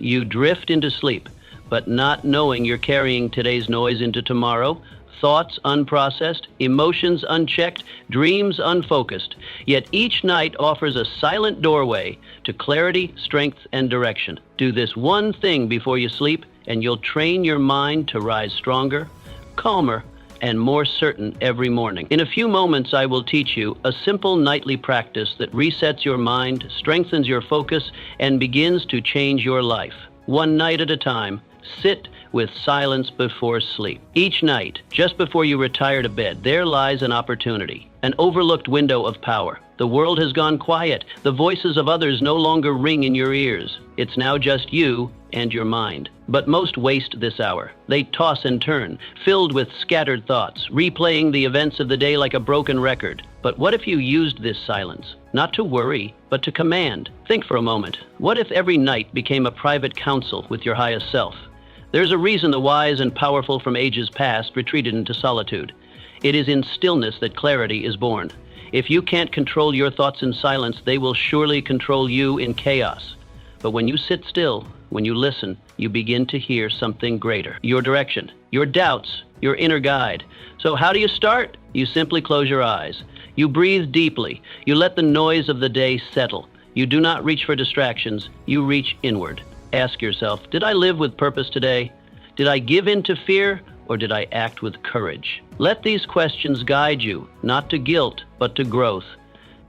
You drift into sleep, but not knowing you're carrying today's noise into tomorrow, thoughts unprocessed, emotions unchecked, dreams unfocused. Yet each night offers a silent doorway to clarity, strength, and direction. Do this one thing before you sleep, and you'll train your mind to rise stronger, calmer, and more certain every morning. In a few moments, I will teach you a simple nightly practice that resets your mind, strengthens your focus, and begins to change your life. One night at a time, sit with silence before sleep. Each night, just before you retire to bed, there lies an opportunity, an overlooked window of power. The world has gone quiet. The voices of others no longer ring in your ears. It's now just you and your mind. But most waste this hour. They toss and turn, filled with scattered thoughts, replaying the events of the day like a broken record. But what if you used this silence, not to worry, but to command? Think for a moment. What if every night became a private council with your highest self? There's a reason the wise and powerful from ages past retreated into solitude. It is in stillness that clarity is born. If you can't control your thoughts in silence, they will surely control you in chaos. But when you sit still, when you listen, you begin to hear something greater. Your direction, your doubts, your inner guide. So how do you start? You simply close your eyes. You breathe deeply. You let the noise of the day settle. You do not reach for distractions. You reach inward. Ask yourself, did I live with purpose today? Did I give in to fear, or did I act with courage? Let these questions guide you, not to guilt, but to growth.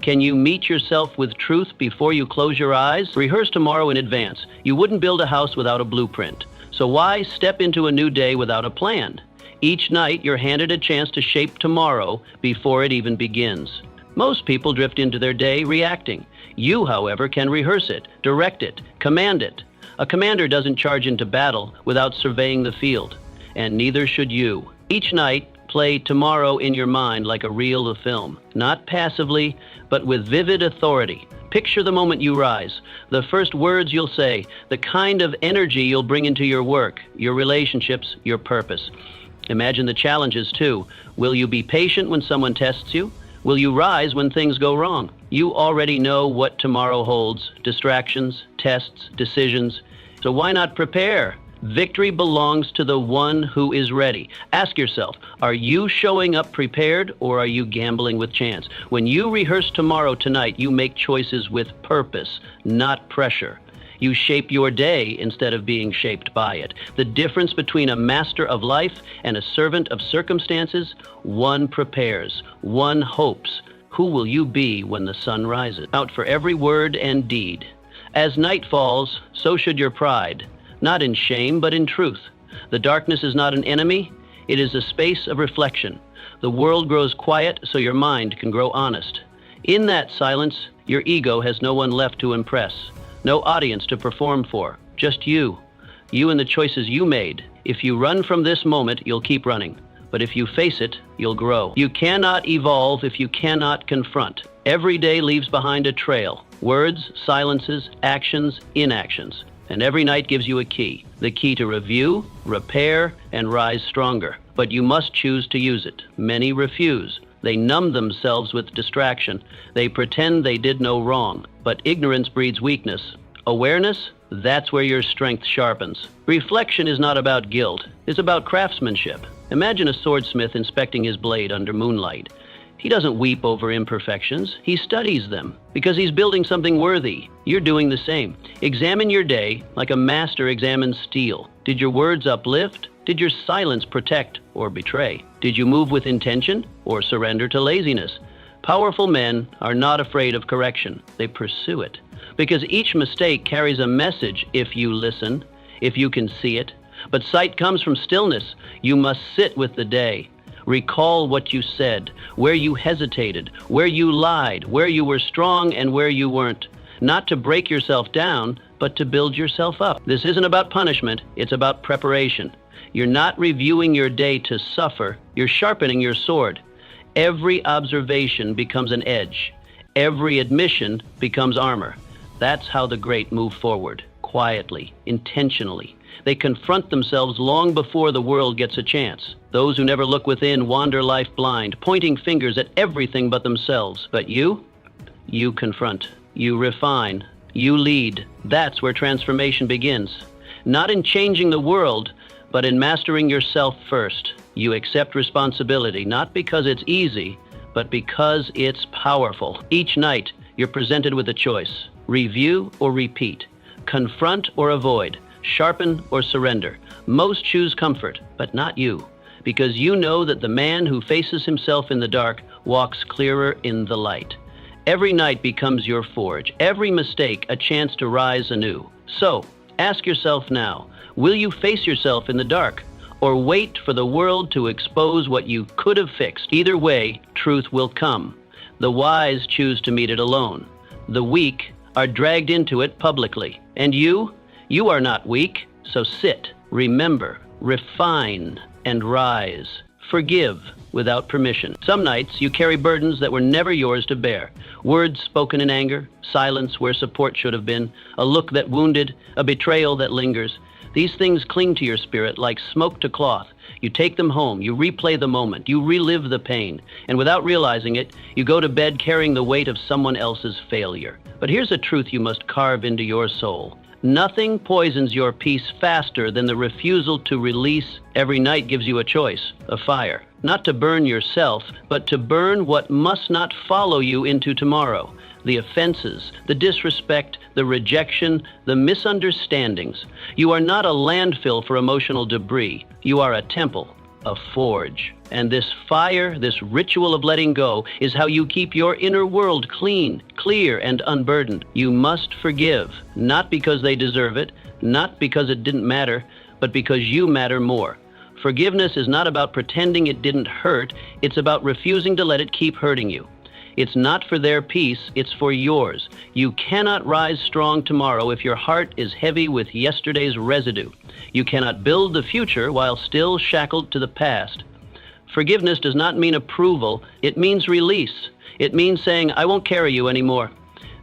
Can you meet yourself with truth before you close your eyes? Rehearse tomorrow in advance. You wouldn't build a house without a blueprint. So why step into a new day without a plan? Each night, you're handed a chance to shape tomorrow before it even begins. Most people drift into their day reacting. You, however, can rehearse it, direct it, command it. A commander doesn't charge into battle without surveying the field, and neither should you. Each night, play tomorrow in your mind like a reel of film, not passively, but with vivid authority. Picture the moment you rise, the first words you'll say, the kind of energy you'll bring into your work, your relationships, your purpose. Imagine the challenges, too. Will you be patient when someone tests you? Will you rise when things go wrong? You already know what tomorrow holds: distractions, tests, decisions. So why not prepare? Victory belongs to the one who is ready. Ask yourself, are you showing up prepared, or are you gambling with chance? When you rehearse tomorrow tonight, you make choices with purpose, not pressure. You shape your day instead of being shaped by it. The difference between a master of life and a servant of circumstances: one prepares, one hopes. Who will you be when the sun rises? Out for every word and deed. As night falls, so should your pride. Not in shame, but in truth. The darkness is not an enemy. It is a space of reflection. The world grows quiet so your mind can grow honest. In that silence, your ego has no one left to impress, no audience to perform for, just you. You and the choices you made. If you run from this moment, you'll keep running. But if you face it, you'll grow. You cannot evolve if you cannot confront. Every day leaves behind a trail: words, silences, actions, inactions. And every night gives you a key, the key to review, repair, and rise stronger. But you must choose to use it. Many refuse. They numb themselves with distraction. They pretend they did no wrong. But ignorance breeds weakness. Awareness, that's where your strength sharpens. Reflection is not about guilt. It's about craftsmanship. Imagine a swordsmith inspecting his blade under moonlight. He doesn't weep over imperfections. He studies them because he's building something worthy. You're doing the same. Examine your day like a master examines steel. Did your words uplift? Did your silence protect or betray? Did you move with intention or surrender to laziness? Powerful men are not afraid of correction. They pursue it because each mistake carries a message if you listen, if you can see it. But sight comes from stillness. You must sit with the day. Recall what you said, where you hesitated, where you lied, where you were strong and where you weren't. Not to break yourself down, but to build yourself up. This isn't about punishment, it's about preparation. You're not reviewing your day to suffer, you're sharpening your sword. Every observation becomes an edge. Every admission becomes armor. That's how the great move forward, quietly, intentionally. They confront themselves long before the world gets a chance. Those who never look within wander life blind, pointing fingers at everything but themselves. But you confront, you refine, You lead. That's where transformation begins. Not in changing the world, but in mastering yourself first. You accept responsibility, not because it's easy, but because it's powerful. Each night, you're presented with a choice. Review or repeat. Confront or avoid. Sharpen or surrender. Most choose comfort, but not you, because you know that the man who faces himself in the dark walks clearer in the light. Every night becomes your forge, every mistake a chance to rise anew. So, ask yourself now, will you face yourself in the dark, or wait for the world to expose what you could have fixed? Either way, truth will come. The wise choose to meet it alone. The weak are dragged into it publicly. And you are not weak, so sit, remember, refine, and rise. Forgive without permission. Some nights you carry burdens that were never yours to bear. Words spoken in anger, silence where support should have been, a look that wounded, a betrayal that lingers. These things cling to your spirit like smoke to cloth. You take them home, you replay the moment, you relive the pain, and without realizing it, you go to bed carrying the weight of someone else's failure. But here's a truth you must carve into your soul. Nothing poisons your peace faster than the refusal to release. Every night gives you a choice, a fire. Not to burn yourself, but to burn what must not follow you into tomorrow. The offenses, the disrespect, the rejection, the misunderstandings. You are not a landfill for emotional debris. You are a temple, a forge. And this fire, this ritual of letting go, is how you keep your inner world clean, clear, and unburdened. You must forgive, not because they deserve it, not because it didn't matter, but because you matter more. Forgiveness is not about pretending it didn't hurt, it's about refusing to let it keep hurting you. It's not for their peace, it's for yours. You cannot rise strong tomorrow if your heart is heavy with yesterday's residue. You cannot build the future while still shackled to the past. Forgiveness does not mean approval, it means release. It means saying, I won't carry you anymore.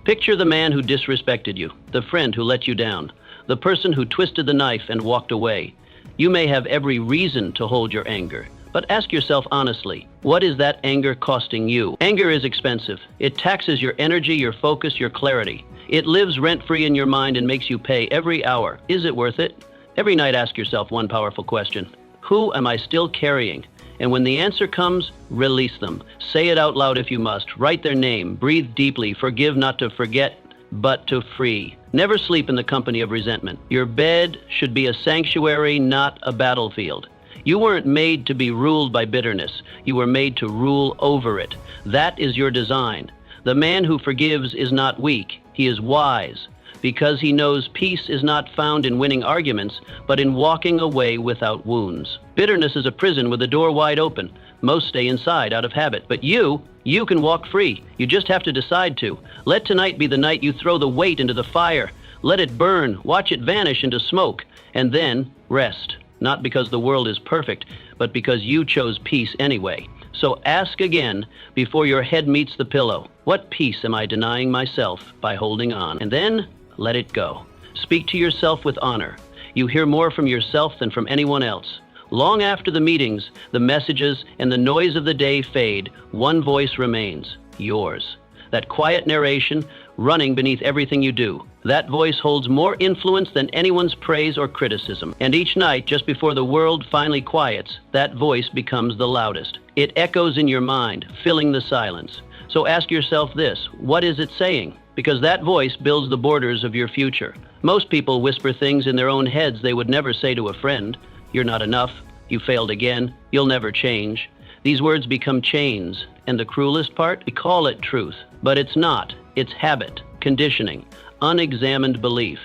Picture the man who disrespected you, the friend who let you down, the person who twisted the knife and walked away. You may have every reason to hold your anger, but ask yourself honestly, what is that anger costing you? Anger is expensive. It taxes your energy, your focus, your clarity. It lives rent-free in your mind and makes you pay every hour. Is it worth it? Every night ask yourself one powerful question. Who am I still carrying? And when the answer comes, release them. Say it out loud if you must. Write their name. Breathe deeply. Forgive not to forget, but to free. Never sleep in the company of resentment. Your bed should be a sanctuary, not a battlefield. You weren't made to be ruled by bitterness. You were made to rule over it. That is your design. The man who forgives is not weak. He is wise, because he knows peace is not found in winning arguments, but in walking away without wounds. Bitterness is a prison with the door wide open. Most stay inside out of habit. But you can walk free. You just have to decide to. Let tonight be the night you throw the weight into the fire. Let it burn. Watch it vanish into smoke. And then rest. Not because the world is perfect, but because you chose peace anyway. So ask again before your head meets the pillow. What peace am I denying myself by holding on? And then let it go. Speak to yourself with honor. You hear more from yourself than from anyone else. Long after the meetings, the messages, and the noise of the day fade, one voice remains, yours. That quiet narration running beneath everything you do. That voice holds more influence than anyone's praise or criticism. And each night, just before the world finally quiets, that voice becomes the loudest. It echoes in your mind, filling the silence. So ask yourself this, what is it saying? Because that voice builds the borders of your future. Most people whisper things in their own heads they would never say to a friend. You're not enough. You failed again. You'll never change. These words become chains. And the cruelest part, we call it truth. But it's not. It's habit, conditioning, unexamined belief.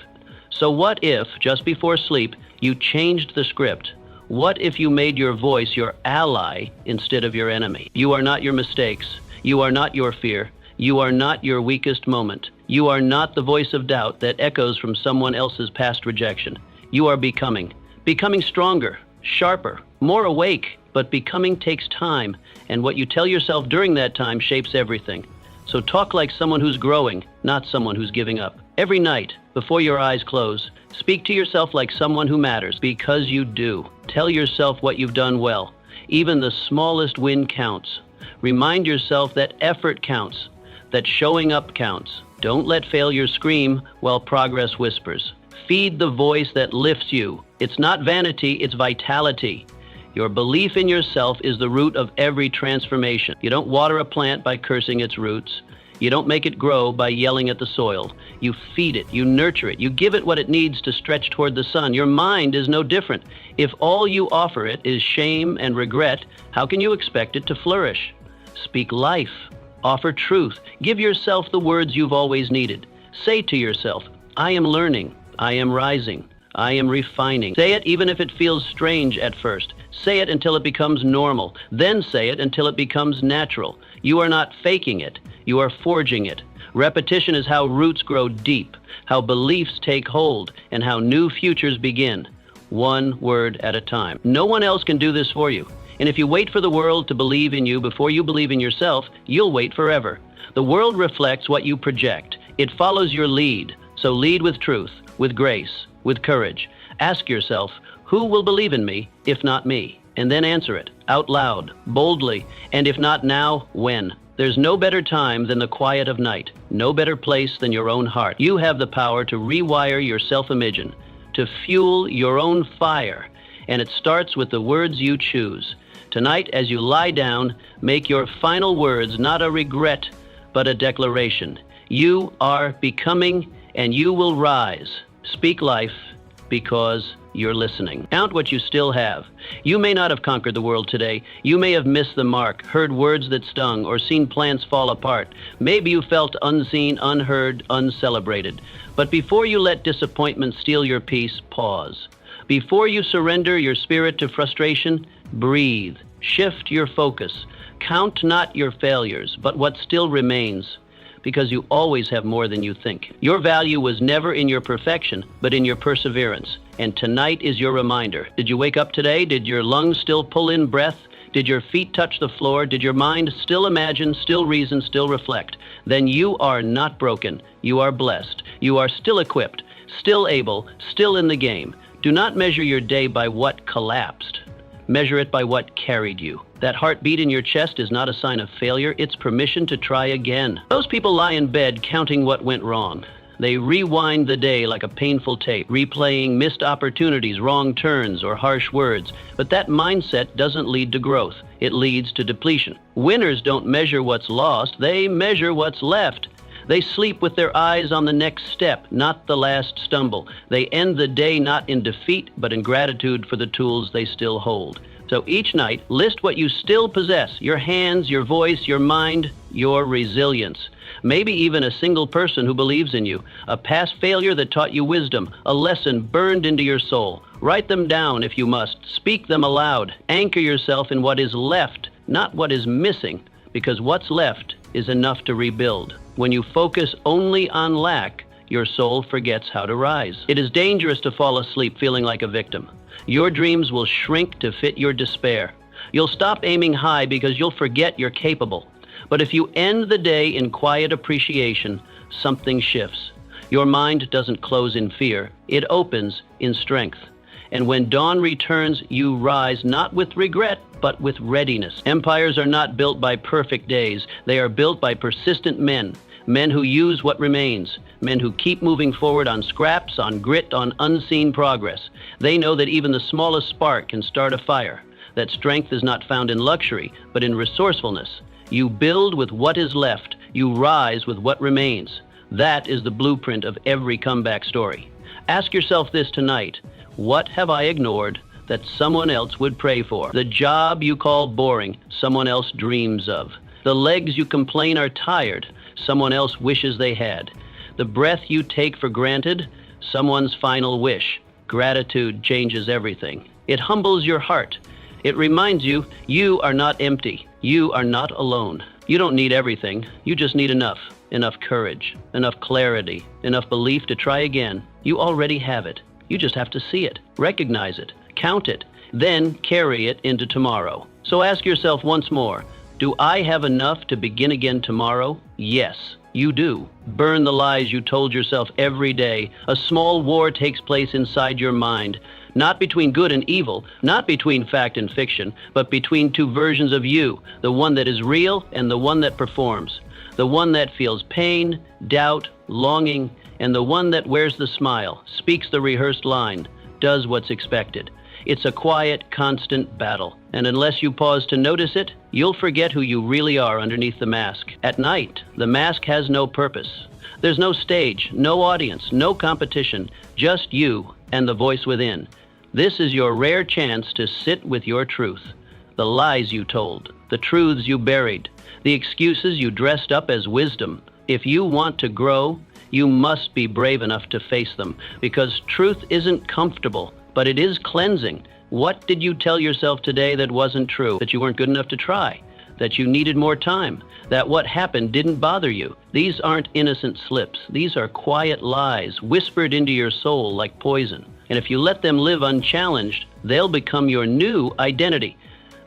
So what if, just before sleep, you changed the script? What if you made your voice your ally instead of your enemy? You are not your mistakes. You are not your fear. You are not your weakest moment. You are not the voice of doubt that echoes from someone else's past rejection. You are becoming stronger, sharper, more awake. But becoming takes time, and what you tell yourself during that time shapes everything. So talk like someone who's growing, not someone who's giving up. Every night, before your eyes close, speak to yourself like someone who matters, because you do. Tell yourself what you've done well. Even the smallest win counts. Remind yourself that effort counts, that showing up counts, Don't let failure scream while progress whispers. Feed the voice that lifts you. It's not vanity, it's vitality. Your belief in yourself is the root of every transformation. You don't water a plant by cursing its roots. You don't make it grow by yelling at the soil. You feed it, you nurture it, you give it what it needs to stretch toward the sun. Your mind is no different. If all you offer it is shame and regret, how can you expect it to flourish? Speak life. Offer truth. Give yourself the words you've always needed. Say to yourself, I am learning. I am rising. I am refining. Say it even if it feels strange at first. Say it until it becomes normal. Then say it until it becomes natural. You are not faking it. You are forging it. Repetition is how roots grow deep, how beliefs take hold, and how new futures begin. One word at a time. No one else can do this for you. And if you wait for the world to believe in you before you believe in yourself, you'll wait forever. The world reflects what you project. It follows your lead. So lead with truth, with grace, with courage. Ask yourself, who will believe in me if not me? And then answer it out loud, boldly, and if not now, when? There's no better time than the quiet of night, no better place than your own heart. You have the power to rewire your self-image, to fuel your own fire, and it starts with the words you choose. Tonight, as you lie down, make your final words not a regret, but a declaration. You are becoming, and you will rise. Speak life, because you're listening. Count what you still have. You may not have conquered the world today. You may have missed the mark, heard words that stung, or seen plans fall apart. Maybe you felt unseen, unheard, uncelebrated. But before you let disappointment steal your peace, pause. Before you surrender your spirit to frustration, breathe. Shift your focus. Count not your failures, but what still remains, because you always have more than you think. Your value was never in your perfection, but in your perseverance. And tonight is your reminder. Did you wake up today? Did your lungs still pull in breath? Did your feet touch the floor? Did your mind still imagine, still reason, still reflect? Then you are not broken. You are blessed. You are still equipped, still able, still in the game. Do not measure your day by what collapsed. Measure it by what carried you. That heartbeat in your chest is not a sign of failure. It's permission to try again. Those people lie in bed counting what went wrong. They rewind the day like a painful tape, replaying missed opportunities, wrong turns, or harsh words. But that mindset doesn't lead to growth. It leads to depletion. Winners don't measure what's lost. They measure what's left. They sleep with their eyes on the next step, not the last stumble. They end the day not in defeat, but in gratitude for the tools they still hold. So each night, list what you still possess: your hands, your voice, your mind, your resilience. Maybe even a single person who believes in you, a past failure that taught you wisdom, a lesson burned into your soul. Write them down if you must. Speak them aloud. Anchor yourself in what is left, not what is missing, because what's left is enough to rebuild. When you focus only on lack, your soul forgets how to rise. It is dangerous to fall asleep feeling like a victim. Your dreams will shrink to fit your despair. You'll stop aiming high because you'll forget you're capable. But if you end the day in quiet appreciation, something shifts. Your mind doesn't close in fear. It opens in strength. And when dawn returns, you rise not with regret, but with readiness. Empires are not built by perfect days. They are built by persistent men. Men who use what remains. Men who keep moving forward on scraps, on grit, on unseen progress. They know that even the smallest spark can start a fire. That strength is not found in luxury, but in resourcefulness. You build with what is left. You rise with what remains. That is the blueprint of every comeback story. Ask yourself this tonight. What have I ignored that someone else would pray for? The job you call boring, someone else dreams of. The legs you complain are tired, someone else wishes they had. The breath you take for granted, someone's final wish. Gratitude changes everything. It humbles your heart. It reminds you, you are not empty. You are not alone. You don't need everything. You just need enough. Enough courage, enough clarity, enough belief to try again. You already have it. You just have to see it, recognize it, count it, then carry it into tomorrow. So ask yourself once more, do I have enough to begin again tomorrow? Yes, you do. Burn the lies you told yourself every day. A small war takes place inside your mind, not between good and evil, not between fact and fiction, but between two versions of you, the one that is real and the one that performs. the one that feels pain, doubt, longing, and the one that wears the smile, speaks the rehearsed line, does what's expected. It's a quiet, constant battle, and unless you pause to notice it, you'll forget who you really are underneath the mask. At night, the mask has no purpose. There's no stage, no audience, no competition, just you and the voice within. This is your rare chance to sit with your truth, the lies you told, the truths you buried, the excuses you dressed up as wisdom. If you want to grow, you must be brave enough to face them, because truth isn't comfortable, but it is cleansing. What did you tell yourself today that wasn't true? That you weren't good enough to try? That you needed more time? That what happened didn't bother you? These aren't innocent slips. These are quiet lies whispered into your soul like poison. And if you let them live unchallenged, they'll become your new identity.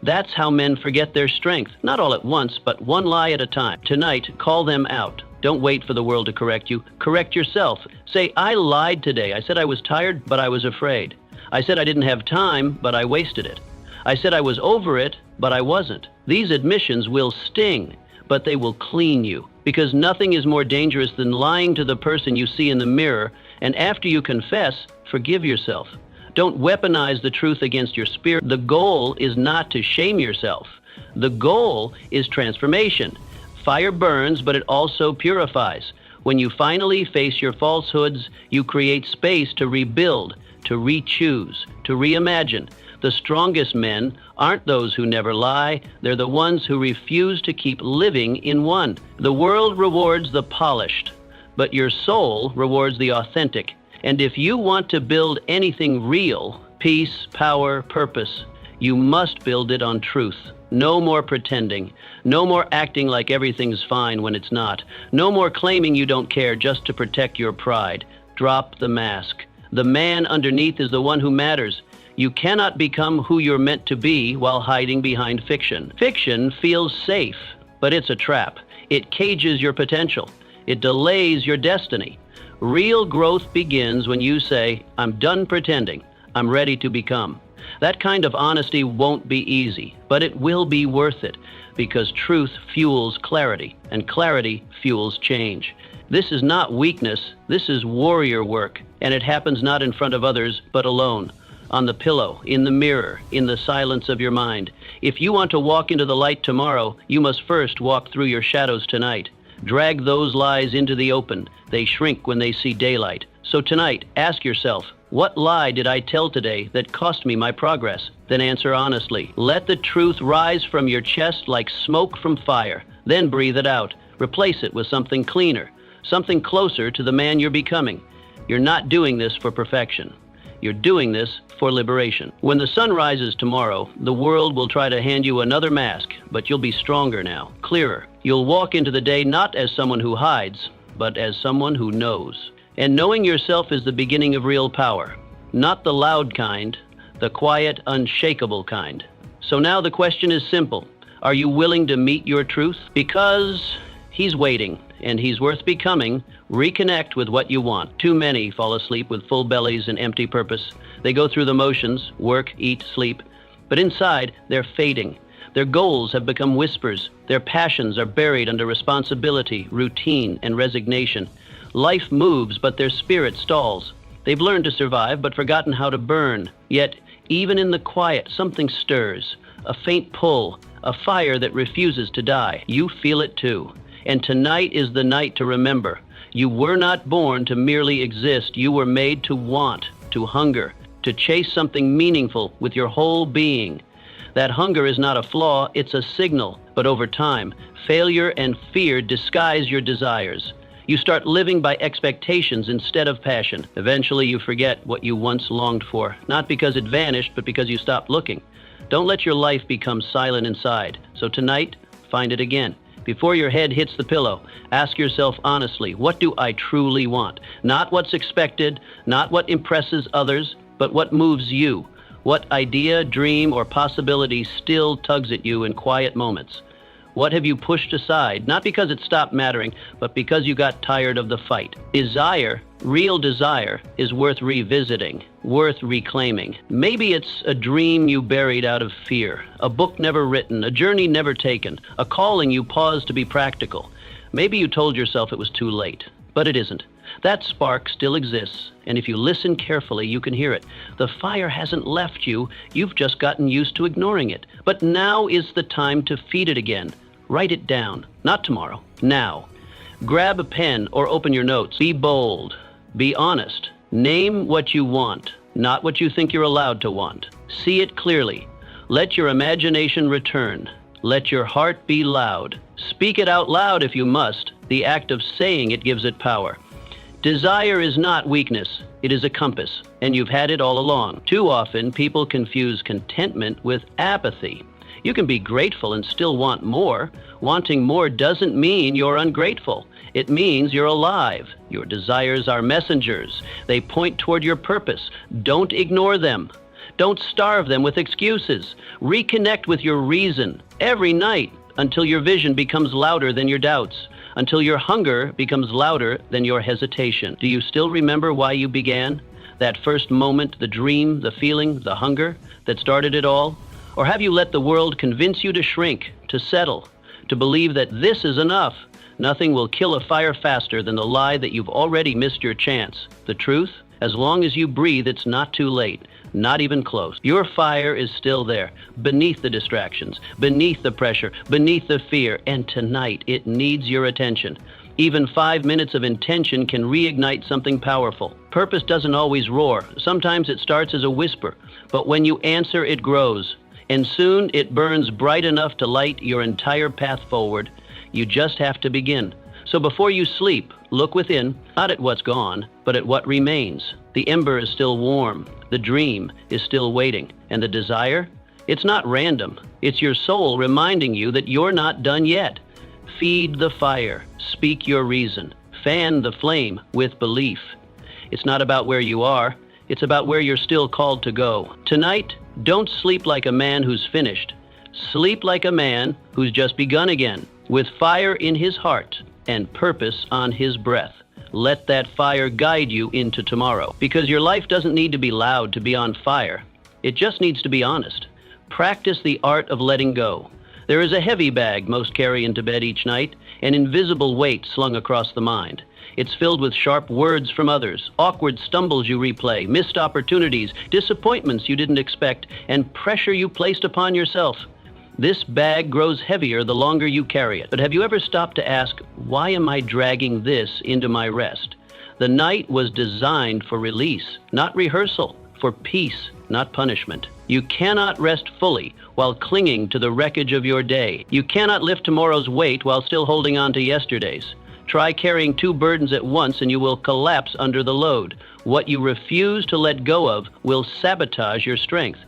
That's how men forget their strength. Not all at once, but one lie at a time. Tonight, call them out. Don't wait for the world to correct you. Correct yourself. Say, I lied today. I said I was tired, but I was afraid. I said I didn't have time, but I wasted it. I said I was over it, but I wasn't. These admissions will sting, but they will clean you, because nothing is more dangerous than lying to the person you see in the mirror, and after you confess, forgive yourself. Don't weaponize the truth against your spirit. The goal is not to shame yourself. The goal is transformation. Fire burns, but it also purifies. When you finally face your falsehoods, you create space to rebuild, to re-choose, to reimagine. The strongest men aren't those who never lie. They're the ones who refuse to keep living in one. The world rewards the polished, but your soul rewards the authentic. And if you want to build anything real, peace, power, purpose, you must build it on truth. No more pretending. No more acting like everything's fine when it's not. No more claiming you don't care just to protect your pride. Drop the mask. The man underneath is the one who matters. You cannot become who you're meant to be while hiding behind fiction. Fiction feels safe, but it's a trap. It cages your potential. It delays your destiny. Real growth begins when you say, I'm done pretending. I'm ready to become. That kind of honesty won't be easy, but it will be worth it, because truth fuels clarity, and clarity fuels change. This is not weakness, this is warrior work, and it happens not in front of others, but alone, on the pillow, in the mirror, in the silence of your mind. If you want to walk into the light tomorrow, you must first walk through your shadows tonight. Drag those lies into the open. They shrink when they see daylight. So tonight, ask yourself, what lie did I tell today that cost me my progress? Then answer honestly. Let the truth rise from your chest like smoke from fire. Then breathe it out. Replace it with something cleaner, something closer to the man you're becoming. You're not doing this for perfection. You're doing this for liberation. When the sun rises tomorrow, the world will try to hand you another mask, but you'll be stronger now, clearer. You'll walk into the day not as someone who hides, but as someone who knows. And knowing yourself is the beginning of real power. Not the loud kind, the quiet, unshakable kind. So now the question is simple. Are you willing to meet your truth? Because he's waiting, and he's worth becoming. Reconnect with what you want. Too many fall asleep with full bellies and empty purpose. They go through the motions, work, eat, sleep. But inside, they're fading. Their goals have become whispers. Their passions are buried under responsibility, routine, and resignation. Life moves, but their spirit stalls. They've learned to survive, but forgotten how to burn. Yet, even in the quiet, something stirs. A faint pull, a fire that refuses to die. You feel it too. And tonight is the night to remember. You were not born to merely exist. You were made to want, to hunger, to chase something meaningful with your whole being. That hunger is not a flaw, it's a signal. But over time, failure and fear disguise your desires. You start living by expectations instead of passion. Eventually, you forget what you once longed for, not because it vanished, but because you stopped looking. Don't let your life become silent inside. So tonight, find it again. Before your head hits the pillow, ask yourself honestly, what do I truly want? Not what's expected, not what impresses others, but what moves you. What idea, dream, or possibility still tugs at you in quiet moments? What have you pushed aside, not because it stopped mattering, but because you got tired of the fight? Desire, real desire, is worth revisiting, worth reclaiming. Maybe it's a dream you buried out of fear, a book never written, a journey never taken, a calling you paused to be practical. Maybe you told yourself it was too late, but it isn't. That spark still exists, and if you listen carefully, you can hear it. The fire hasn't left you, you've just gotten used to ignoring it. But now is the time to feed it again. Write it down, not tomorrow, now. Grab a pen or open your notes. Be bold, be honest. Name what you want, not what you think you're allowed to want. See it clearly. Let your imagination return. Let your heart be loud. Speak it out loud if you must. The act of saying it gives it power. Desire is not weakness, it is a compass, and you've had it all along. Too often, people confuse contentment with apathy. You can be grateful and still want more. Wanting more doesn't mean you're ungrateful. It means you're alive. Your desires are messengers. They point toward your purpose. Don't ignore them. Don't starve them with excuses. Reconnect with your reason every night until your vision becomes louder than your doubts. Until your hunger becomes louder than your hesitation. Do you still remember why you began? That first moment, the dream, the feeling, the hunger that started it all? Or have you let the world convince you to shrink, to settle, to believe that this is enough? Nothing will kill a fire faster than the lie that you've already missed your chance. The truth? As long as you breathe, it's not too late. Not even close. Your fire is still there, beneath the distractions, beneath the pressure, beneath the fear, and tonight it needs your attention. Even 5 minutes of intention can reignite something powerful. Purpose doesn't always roar. Sometimes it starts as a whisper, but when you answer, it grows. And soon it burns bright enough to light your entire path forward. You just have to begin. So before you sleep, look within, not at what's gone, but at what remains. The ember is still warm. The dream is still waiting. And the desire? It's not random. It's your soul reminding you that you're not done yet. Feed the fire. Speak your reason. Fan the flame with belief. It's not about where you are. It's about where you're still called to go. Tonight, don't sleep like a man who's finished. Sleep like a man who's just begun again, with fire in his heart and purpose on his breath. Let that fire guide you into tomorrow. Because your life doesn't need to be loud to be on fire. It just needs to be honest. Practice the art of letting go. There is a heavy bag most carry into bed each night, an invisible weight slung across the mind. It's filled with sharp words from others, awkward stumbles you replay, missed opportunities, disappointments you didn't expect, and pressure you placed upon yourself. This bag grows heavier the longer you carry it. But have you ever stopped to ask, why am I dragging this into my rest? The night was designed for release, not rehearsal, for peace, not punishment. You cannot rest fully while clinging to the wreckage of your day. You cannot lift tomorrow's weight while still holding on to yesterday's. Try carrying 2 burdens at once and you will collapse under the load. What you refuse to let go of will sabotage your strength.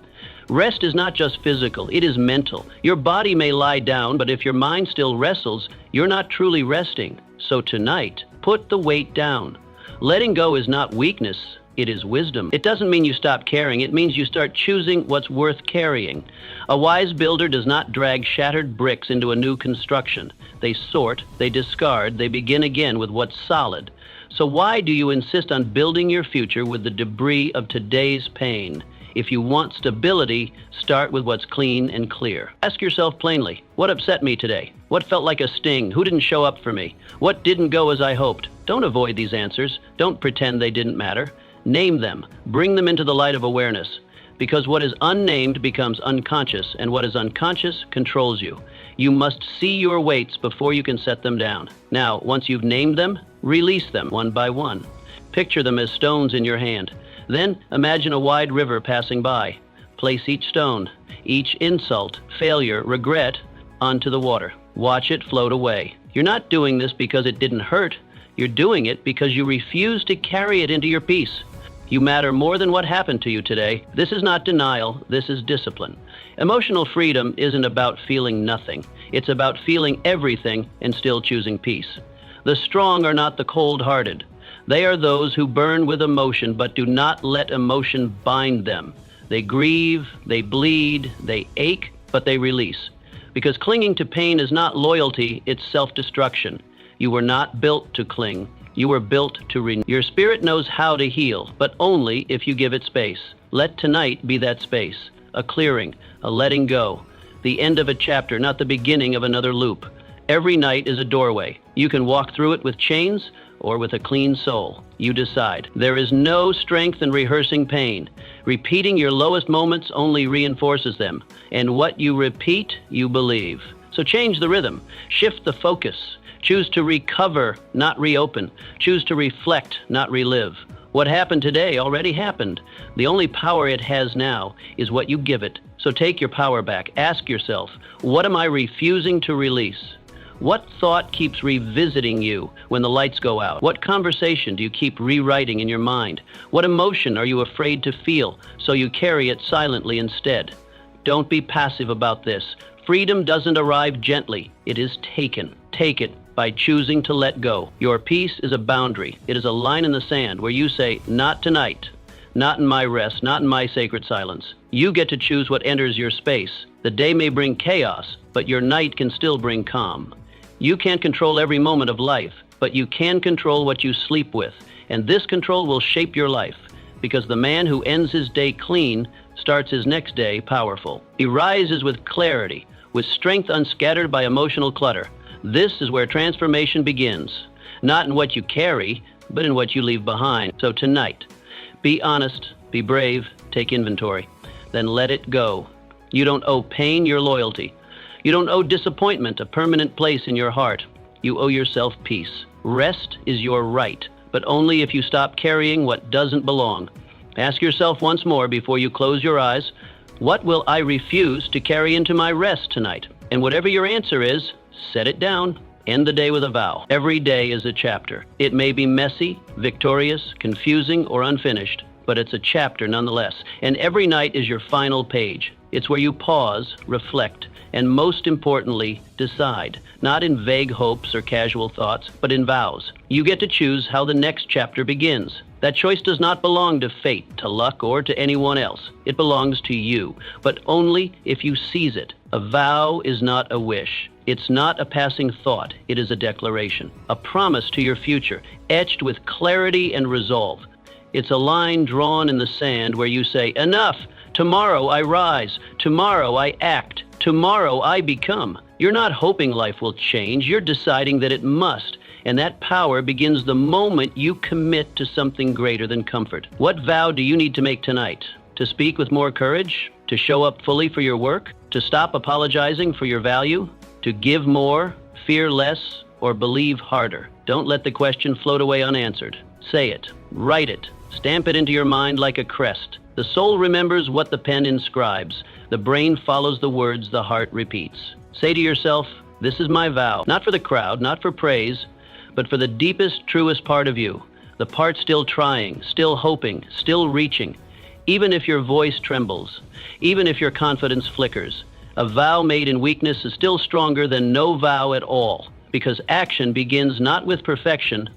Rest is not just physical, it is mental. Your body may lie down, but if your mind still wrestles, you're not truly resting. So tonight, put the weight down. Letting go is not weakness, it is wisdom. It doesn't mean you stop caring, it means you start choosing what's worth carrying. A wise builder does not drag shattered bricks into a new construction. They sort, they discard, they begin again with what's solid. So why do you insist on building your future with the debris of today's pain? If you want stability, start with what's clean and clear. Ask yourself plainly, what upset me today? What felt like a sting? Who didn't show up for me? What didn't go as I hoped? Don't avoid these answers. Don't pretend they didn't matter. Name them. Bring them into the light of awareness. Because what is unnamed becomes unconscious, and what is unconscious controls you. You must see your weights before you can set them down. Now, once you've named them, release them one by one. Picture them as stones in your hand. Then imagine a wide river passing by. Place each stone, each insult, failure, regret onto the water. Watch it float away. You're not doing this because it didn't hurt. You're doing it because you refuse to carry it into your peace. You matter more than what happened to you today. This is not denial, this is discipline. Emotional freedom isn't about feeling nothing. It's about feeling everything and still choosing peace. The strong are not the cold-hearted. They are those who burn with emotion but do not let emotion bind them. They grieve, they bleed, they ache, but they release. Because clinging to pain is not loyalty, it's self-destruction. You were not built to cling. You were built to renew. Your spirit knows how to heal, but only if you give it space. Let tonight be that space. A clearing, a letting go. The end of a chapter, not the beginning of another loop. Every night is a doorway. You can walk through it with chains or with a clean soul. You decide. There is no strength in rehearsing pain. Repeating your lowest moments only reinforces them. And what you repeat, you believe. So change the rhythm. Shift the focus. Choose to recover, not reopen. Choose to reflect, not relive. What happened today already happened. The only power it has now is what you give it. So take your power back. Ask yourself, what am I refusing to release? What thought keeps revisiting you when the lights go out? What conversation do you keep rewriting in your mind? What emotion are you afraid to feel, so you carry it silently instead? Don't be passive about this. Freedom doesn't arrive gently. It is taken. Take it by choosing to let go. Your peace is a boundary. It is a line in the sand where you say, not tonight, not in my rest, not in my sacred silence. You get to choose what enters your space. The day may bring chaos, but your night can still bring calm. You can't control every moment of life, but you can control what you sleep with, and this control will shape your life, because the man who ends his day clean starts his next day powerful. He rises with clarity, with strength unscattered by emotional clutter. This is where transformation begins, not in what you carry, but in what you leave behind. So tonight, be honest, be brave, take inventory, then let it go. You don't owe pain your loyalty. You don't owe disappointment a permanent place in your heart. You owe yourself peace. Rest is your right, but only if you stop carrying what doesn't belong. Ask yourself once more before you close your eyes, what will I refuse to carry into my rest tonight? And whatever your answer is, set it down. End the day with a vow. Every day is a chapter. It may be messy, victorious, confusing, or unfinished, but it's a chapter nonetheless. And every night is your final page. It's where you pause, reflect, and most importantly, decide, not in vague hopes or casual thoughts, but in vows. You get to choose how the next chapter begins. That choice does not belong to fate, to luck, or to anyone else. It belongs to you, but only if you seize it. A vow is not a wish. It's not a passing thought. It is a declaration, a promise to your future, etched with clarity and resolve. It's a line drawn in the sand where you say, enough! Tomorrow I rise. Tomorrow I act. Tomorrow I become. You're not hoping life will change. You're deciding that it must. And that power begins the moment you commit to something greater than comfort. What vow do you need to make tonight? To speak with more courage? To show up fully for your work? To stop apologizing for your value? To give more, fear less, or believe harder? Don't let the question float away unanswered. Say it. Write it. Stamp it into your mind like a crest. The soul remembers what the pen inscribes. The brain follows the words the heart repeats. Say to yourself, this is my vow, not for the crowd, not for praise, but for the deepest, truest part of you, the part still trying, still hoping, still reaching, even if your voice trembles, even if your confidence flickers. A vow made in weakness is still stronger than no vow at all, because action begins not with perfection,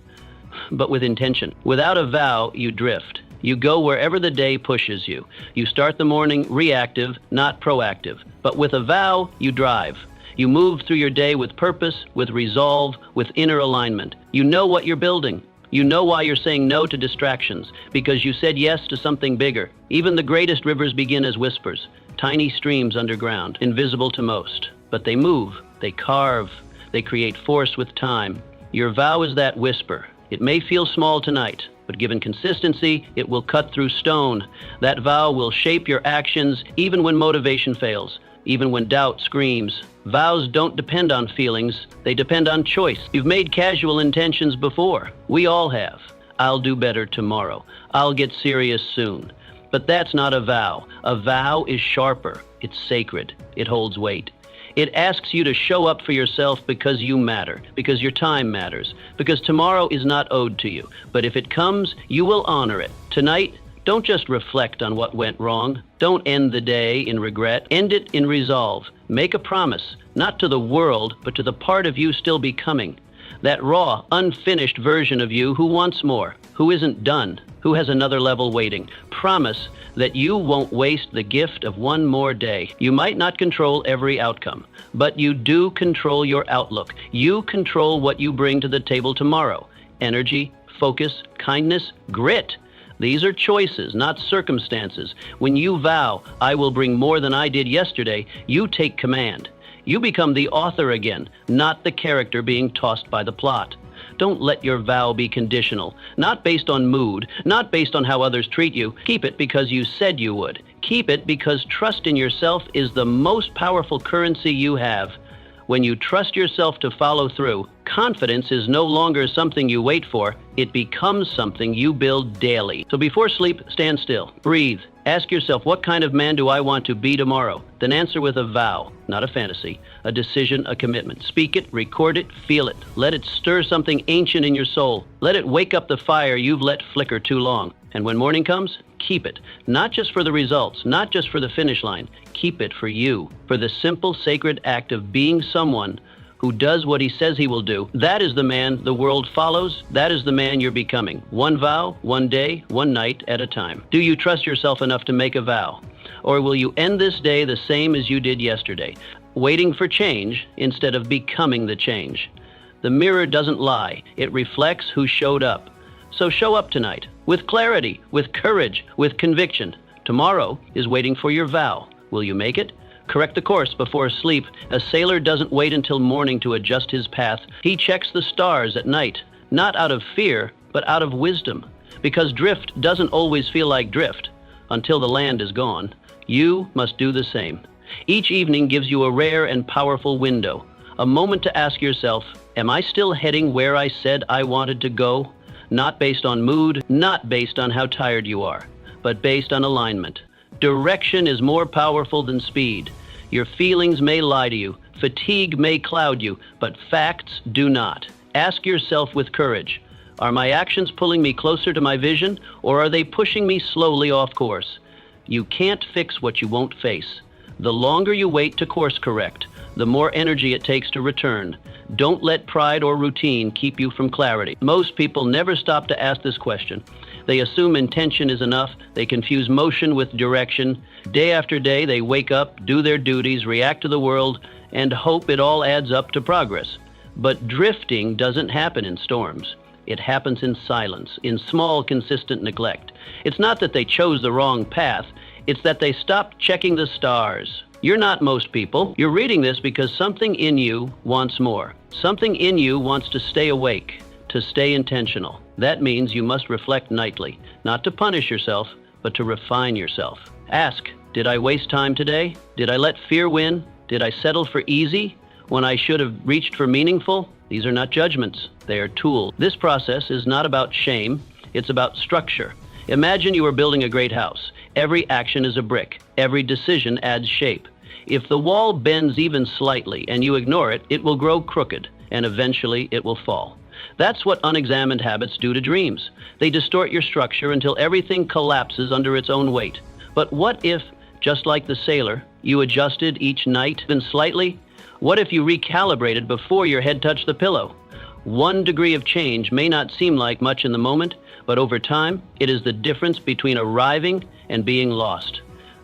but with intention. Without a vow, you drift. You go wherever the day pushes you. You start the morning reactive, not proactive. But with a vow, you drive. You move through your day with purpose, with resolve, with inner alignment. You know what you're building. You know why you're saying no to distractions, because you said yes to something bigger. Even the greatest rivers begin as whispers, tiny streams underground, invisible to most. But they move, they carve, they create force with time. Your vow is that whisper. It may feel small tonight, but given consistency, it will cut through stone. That vow will shape your actions even when motivation fails, even when doubt screams. Vows don't depend on feelings, they depend on choice. You've made casual intentions before. We all have. I'll do better tomorrow. I'll get serious soon. But that's not a vow. A vow is sharper. It's sacred. It holds weight. It asks you to show up for yourself because you matter, because your time matters, because tomorrow is not owed to you. But if it comes, you will honor it. Tonight, don't just reflect on what went wrong. Don't end the day in regret. End it in resolve. Make a promise, not to the world, but to the part of you still becoming. That raw, unfinished version of you who wants more, who isn't done, who has another level waiting. Promise that you won't waste the gift of one more day. You might not control every outcome, but you do control your outlook. You control what you bring to the table tomorrow. Energy, focus, kindness, grit. These are choices, not circumstances. When you vow, I will bring more than I did yesterday, you take command. You become the author again, not the character being tossed by the plot. Don't let your vow be conditional, not based on mood, not based on how others treat you. Keep it because you said you would. Keep it because trust in yourself is the most powerful currency you have. When you trust yourself to follow through, confidence is no longer something you wait for. It becomes something you build daily. So before sleep, stand still. Breathe. Ask yourself, what kind of man do I want to be tomorrow? Then answer with a vow, not a fantasy, a decision, a commitment. Speak it, record it, feel it. Let it stir something ancient in your soul. Let it wake up the fire you've let flicker too long. And when morning comes, keep it. Not just for the results, not just for the finish line. Keep it for you, for the simple, sacred act of being someone who does what he says he will do. That is the man the world follows. That is the man you're becoming. One vow, one day, one night at a time. Do you trust yourself enough to make a vow? Or will you end this day the same as you did yesterday, waiting for change instead of becoming the change? The mirror doesn't lie. It reflects who showed up. So show up tonight with clarity, with courage, with conviction. Tomorrow is waiting for your vow. Will you make it? Correct the course before sleep. A sailor doesn't wait until morning to adjust his path. He checks the stars at night, not out of fear, but out of wisdom. Because drift doesn't always feel like drift until the land is gone. You must do the same. Each evening gives you a rare and powerful window, a moment to ask yourself, am I still heading where I said I wanted to go? Not based on mood, not based on how tired you are, but based on alignment. Direction is more powerful than speed. Your feelings may lie to you, fatigue may cloud you, but facts do not. Ask yourself with courage, are my actions pulling me closer to my vision, or are they pushing me slowly off course? You can't fix what you won't face. The longer you wait to course correct, the more energy it takes to return. Don't let pride or routine keep you from clarity. Most people never stop to ask this question. They assume intention is enough. They confuse motion with direction. Day after day, they wake up, do their duties, react to the world, and hope it all adds up to progress. But drifting doesn't happen in storms. It happens in silence, in small, consistent neglect. It's not that they chose the wrong path. It's that they stopped checking the stars. You're not most people. You're reading this because something in you wants more. Something in you wants to stay awake, to stay intentional. That means you must reflect nightly, not to punish yourself, but to refine yourself. Ask, did I waste time today? Did I let fear win? Did I settle for easy when I should have reached for meaningful? These are not judgments. They are tools. This process is not about shame. It's about structure. Imagine you are building a great house. Every action is a brick. Every decision adds shape. If the wall bends even slightly and you ignore it, it will grow crooked, and eventually it will fall. That's what unexamined habits do to dreams. They distort your structure until everything collapses under its own weight. But what if, just like the sailor, you adjusted each night even slightly? What if you recalibrated before your head touched the pillow? 1 degree of change may not seem like much in the moment, but over time, it is the difference between arriving and being lost.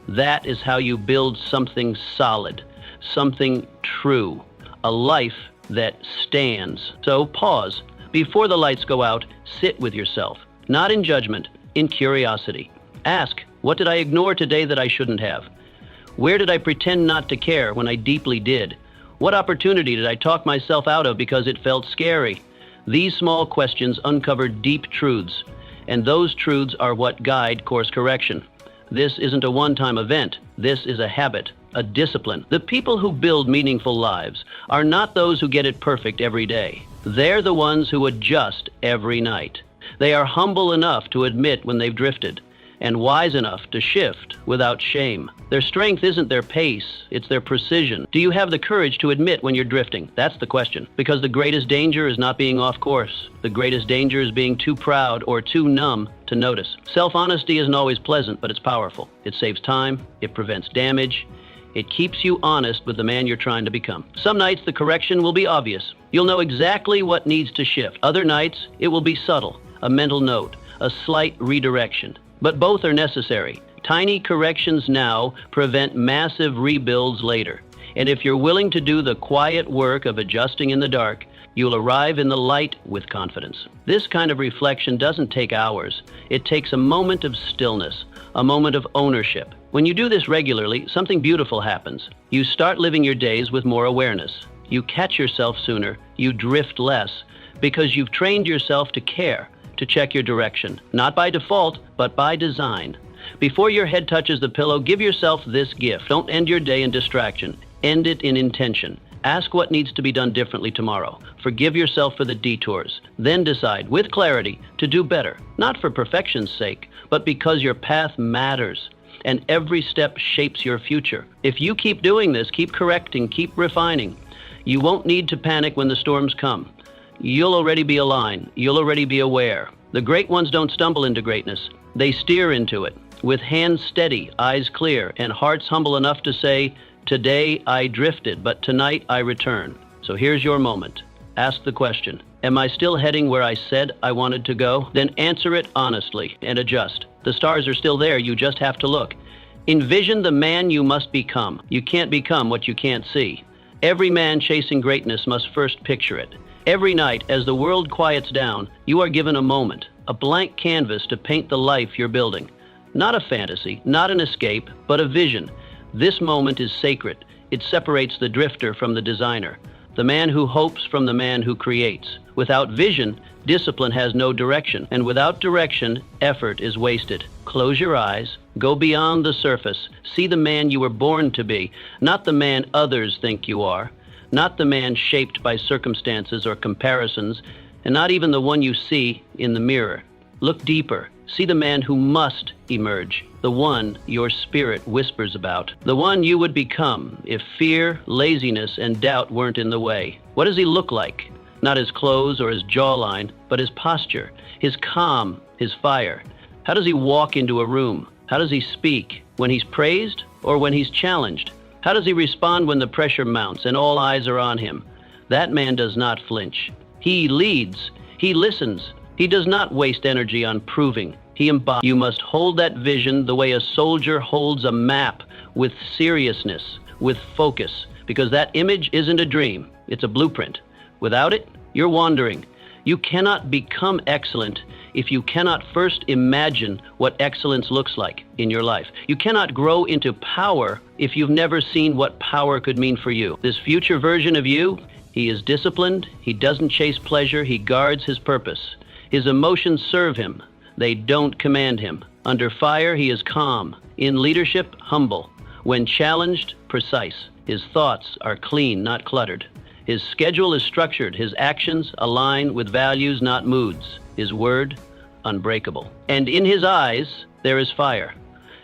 That is how you build something solid, something true, a life that stands. So pause. Before the lights go out, sit with yourself, not in judgment, in curiosity. Ask, what did I ignore today that I shouldn't have? Where did I pretend not to care when I deeply did? What opportunity did I talk myself out of because it felt scary? These small questions uncover deep truths, and those truths are what guide course correction. This isn't a one-time event. This is a habit, a discipline. The people who build meaningful lives are not those who get it perfect every day. They're the ones who adjust every night. They are humble enough to admit when they've drifted, and wise enough to shift without shame. Their strength isn't their pace, it's their precision. Do you have the courage to admit when you're drifting? That's the question. Because the greatest danger is not being off course. The greatest danger is being too proud or too numb to notice. Self-honesty isn't always pleasant, but it's powerful. It saves time, it prevents damage, it keeps you honest with the man you're trying to become. Some nights the correction will be obvious. You'll know exactly what needs to shift. Other nights it will be subtle, a mental note, a slight redirection. But both are necessary. Tiny corrections now prevent massive rebuilds later. And if you're willing to do the quiet work of adjusting in the dark, you'll arrive in the light with confidence. This kind of reflection doesn't take hours. It takes a moment of stillness, a moment of ownership, When you do this regularly, something beautiful happens. You start living your days with more awareness. You catch yourself sooner, you drift less, because you've trained yourself to care, to check your direction, not by default, but by design. Before your head touches the pillow, give yourself this gift. Don't end your day in distraction. End it in intention. Ask what needs to be done differently tomorrow. Forgive yourself for the detours. Then decide, with clarity, to do better, not for perfection's sake, but because your path matters, and every step shapes your future. If you keep doing this, keep correcting, keep refining, you won't need to panic when the storms come. You'll already be aligned. You'll already be aware. The great ones don't stumble into greatness. They steer into it, with hands steady, eyes clear, and hearts humble enough to say, "Today I drifted, but tonight I return." So here's your moment. Ask the question, am I still heading where I said I wanted to go? Then answer it honestly and adjust. The stars are still there, you just have to look. Envision the man you must become. You can't become what you can't see. Every man chasing greatness must first picture it. Every night, as the world quiets down, you are given a moment, a blank canvas to paint the life you're building. Not a fantasy, not an escape, but a vision. This moment is sacred. It separates the drifter from the designer, the man who hopes from the man who creates. Without vision, discipline has no direction, and without direction, effort is wasted. Close your eyes, go beyond the surface, see the man you were born to be, not the man others think you are, not the man shaped by circumstances or comparisons, and not even the one you see in the mirror. Look deeper. See the man who must emerge, the one your spirit whispers about, the one you would become if fear, laziness, and doubt weren't in the way. What does he look like? Not his clothes or his jawline, but his posture, his calm, his fire. How does he walk into a room? How does he speak? When he's praised or when he's challenged? How does he respond when the pressure mounts and all eyes are on him? That man does not flinch. He leads. He listens. He does not waste energy on proving. He embodies. You must hold that vision the way a soldier holds a map, with seriousness, with focus, because that image isn't a dream. It's a blueprint. Without it, you're wandering. You cannot become excellent if you cannot first imagine what excellence looks like in your life. You cannot grow into power if you've never seen what power could mean for you. This future version of you, he is disciplined, he doesn't chase pleasure, he guards his purpose. His emotions serve him, they don't command him. Under fire, he is calm. In leadership, humble. When challenged, precise. His thoughts are clean, not cluttered. His schedule is structured. His actions align with values, not moods. His word, unbreakable. And in his eyes, there is fire.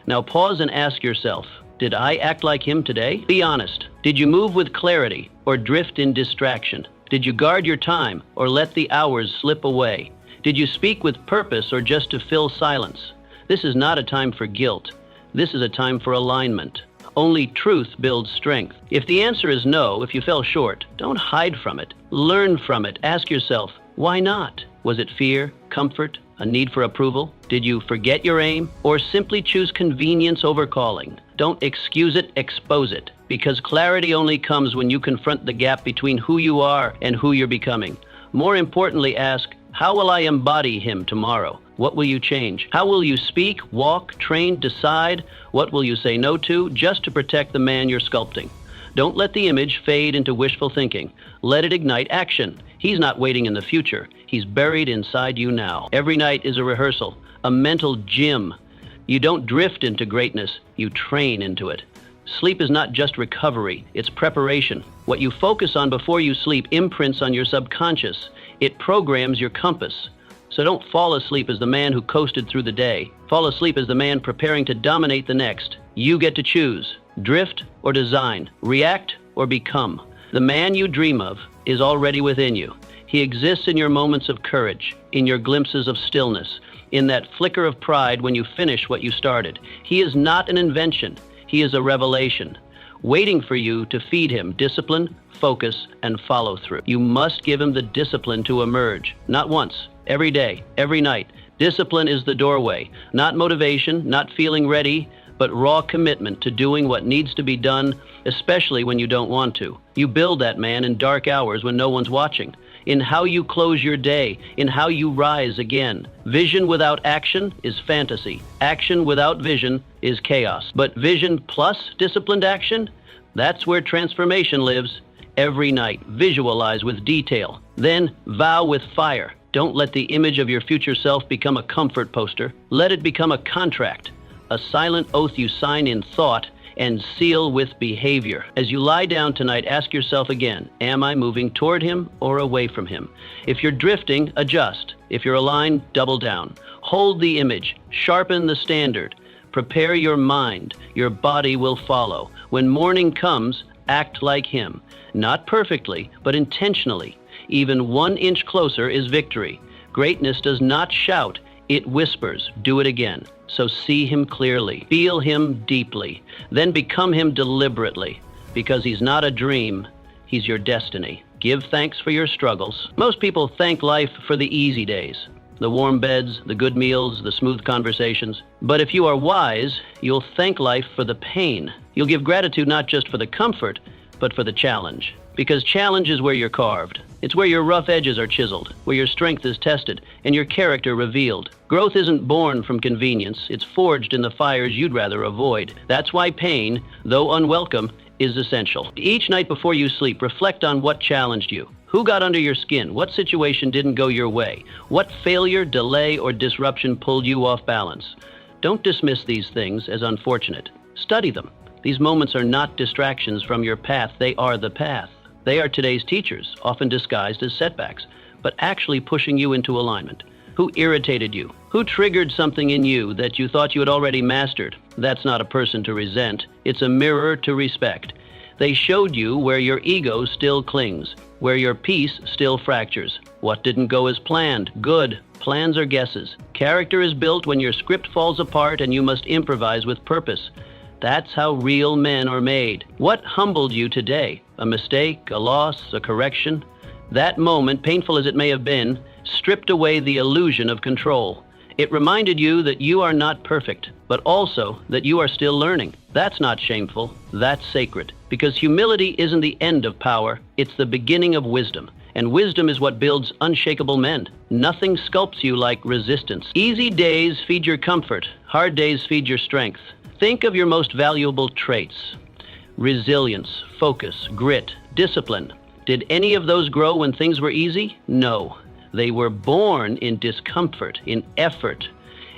Now pause and ask yourself, did I act like him today? Be honest. Did you move with clarity or drift in distraction? Did you guard your time or let the hours slip away? Did you speak with purpose or just to fill silence? This is not a time for guilt. This is a time for alignment. Only truth builds strength. If the answer is no, if you fell short, don't hide from it. Learn from it. Ask yourself, why not? Was it fear, comfort, a need for approval? Did you forget your aim or simply choose convenience over calling? Don't excuse it, expose it. Because clarity only comes when you confront the gap between who you are and who you're becoming. More importantly, ask, how will I embody him tomorrow? What will you change? How will you speak, walk, train, decide? What will you say no to just to protect the man you're sculpting? Don't let the image fade into wishful thinking. Let it ignite action. He's not waiting in the future. He's buried inside you now. Every night is a rehearsal, a mental gym. You don't drift into greatness, you train into it. Sleep is not just recovery, it's preparation. What you focus on before you sleep imprints on your subconscious. It programs your compass. So don't fall asleep as the man who coasted through the day. Fall asleep as the man preparing to dominate the next. You get to choose. Drift or design. React or become. The man you dream of is already within you. He exists in your moments of courage, in your glimpses of stillness, in that flicker of pride when you finish what you started. He is not an invention. He is a revelation, waiting for you to feed him discipline, focus, and follow through. You must give him the discipline to emerge, not once, every day, every night. Discipline is the doorway, not motivation, not feeling ready, but raw commitment to doing what needs to be done, especially when you don't want to. You build that man in dark hours when no one's watching. in how you close your day, in how you rise again. Vision without action is fantasy. Action without vision is chaos. But vision plus disciplined action, that's where transformation lives. Every night, visualize with detail. Then vow with fire. Don't let the image of your future self become a comfort poster. Let it become a contract, a silent oath you sign in thought and seal with behavior. As you lie down tonight, ask yourself again, am I moving toward him or away from him? If you're drifting, adjust. If you're aligned, double down. Hold the image, sharpen the standard. Prepare your mind, your body will follow. When morning comes, act like him. Not perfectly, but intentionally. Even 1 inch closer is victory. Greatness does not shout, it whispers. Do it again. So see him clearly, feel him deeply, then become him deliberately, because he's not a dream, he's your destiny. Give thanks for your struggles. Most people thank life for the easy days, the warm beds, the good meals, the smooth conversations. But if you are wise, you'll thank life for the pain. You'll give gratitude not just for the comfort, but for the challenge. Because challenge is where you're carved. It's where your rough edges are chiseled, where your strength is tested, and your character revealed. Growth isn't born from convenience, it's forged in the fires you'd rather avoid. That's why pain, though unwelcome, is essential. Each night before you sleep, reflect on what challenged you. Who got under your skin? What situation didn't go your way? What failure, delay, or disruption pulled you off balance? Don't dismiss these things as unfortunate. Study them. These moments are not distractions from your path, they are the path. They are today's teachers, often disguised as setbacks, but actually pushing you into alignment. Who irritated you? Who triggered something in you that you thought you had already mastered? That's not a person to resent. It's a mirror to respect. They showed you where your ego still clings, where your peace still fractures. What didn't go as planned? Good. Plans are guesses. Character is built when your script falls apart and you must improvise with purpose. That's how real men are made. What humbled you today? A mistake, a loss, a correction? That moment, painful as it may have been, stripped away the illusion of control. It reminded you that you are not perfect, but also that you are still learning. That's not shameful, that's sacred. Because humility isn't the end of power, it's the beginning of wisdom. And wisdom is what builds unshakable men. Nothing sculpts you like resistance. Easy days feed your comfort, hard days feed your strength. Think of your most valuable traits. Resilience, focus, grit, discipline. Did any of those grow when things were easy? No. They were born in discomfort, in effort,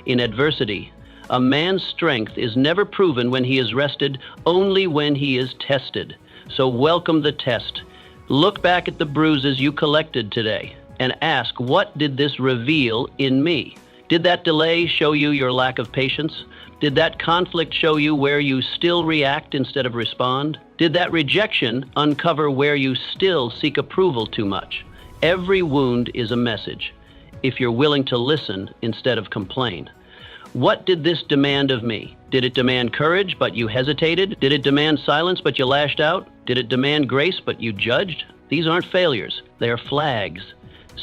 in adversity. A man's strength is never proven when he is rested, only when he is tested. So welcome the test. Look back at the bruises you collected today and ask, what did this reveal in me? Did that delay show you your lack of patience? Did that conflict show you where you still react instead of respond? Did that rejection uncover where you still seek approval too much? Every wound is a message, if you're willing to listen instead of complain. What did this demand of me? Did it demand courage, but you hesitated? Did it demand silence, but you lashed out? Did it demand grace, but you judged? These aren't failures. They are flags,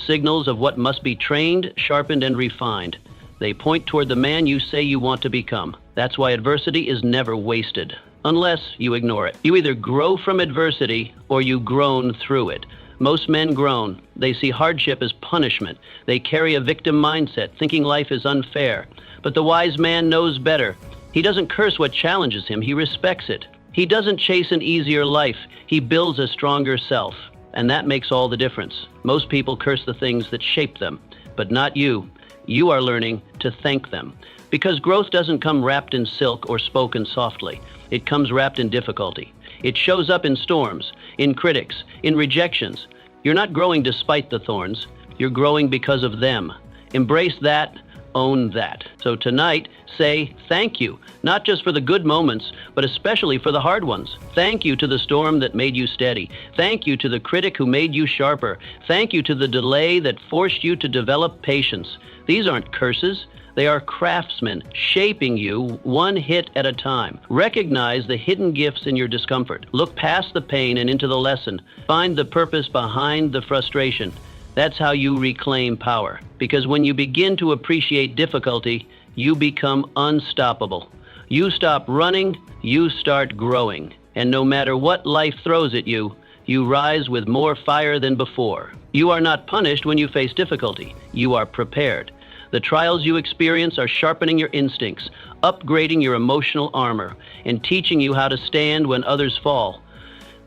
signals of what must be trained, sharpened, and refined. They point toward the man you say you want to become. That's why adversity is never wasted, unless you ignore it. You either grow from adversity or you groan through it. Most men groan. They see hardship as punishment. They carry a victim mindset, thinking life is unfair. But the wise man knows better. He doesn't curse what challenges him, he respects it. He doesn't chase an easier life, he builds a stronger self. And that makes all the difference. Most people curse the things that shape them, but not you. You are learning to thank them. Because growth doesn't come wrapped in silk or spoken softly. It comes wrapped in difficulty. It shows up in storms, in critics, in rejections. You're not growing despite the thorns. You're growing because of them. Embrace that, own that. So tonight, say thank you, not just for the good moments, but especially for the hard ones. Thank you to the storm that made you steady. Thank you to the critic who made you sharper. Thank you to the delay that forced you to develop patience. These aren't curses. They are craftsmen shaping you one hit at a time. Recognize the hidden gifts in your discomfort. Look past the pain and into the lesson. Find the purpose behind the frustration. That's how you reclaim power. Because when you begin to appreciate difficulty, you become unstoppable. You stop running, you start growing. And no matter what life throws at you, You rise with more fire than before. You are not punished when you face difficulty. You are prepared. The trials you experience are sharpening your instincts, upgrading your emotional armor, and teaching you how to stand when others fall.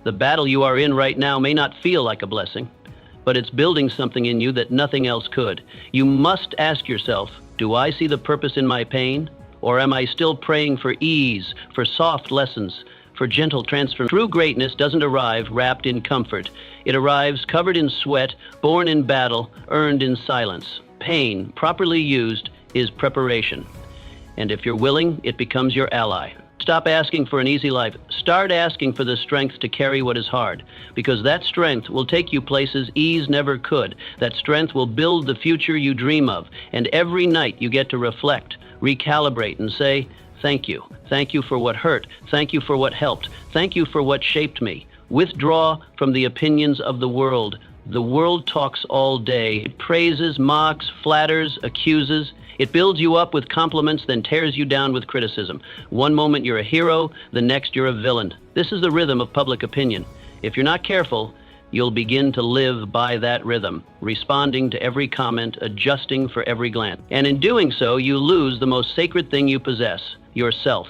The battle you are in right now may not feel like a blessing, but it's building something in you that nothing else could. You must ask yourself, do I see the purpose in my pain? Or am I still praying for ease, for soft lessons, for gentle transformation? True greatness doesn't arrive wrapped in comfort. It arrives covered in sweat, born in battle, earned in silence. Pain, properly used, is preparation. And if you're willing, it becomes your ally. Stop asking for an easy life. Start asking for the strength to carry what is hard, because that strength will take you places ease never could. That strength will build the future you dream of. And every night you get to reflect, recalibrate, and say, thank you. Thank you for what hurt. Thank you for what helped. Thank you for what shaped me. Withdraw from the opinions of the world. The world talks all day. It praises, mocks, flatters, accuses. It builds you up with compliments, then tears you down with criticism. One moment you're a hero, the next you're a villain. This is the rhythm of public opinion. If you're not careful, you'll begin to live by that rhythm, responding to every comment, adjusting for every glance. And in doing so, you lose the most sacred thing you possess, yourself.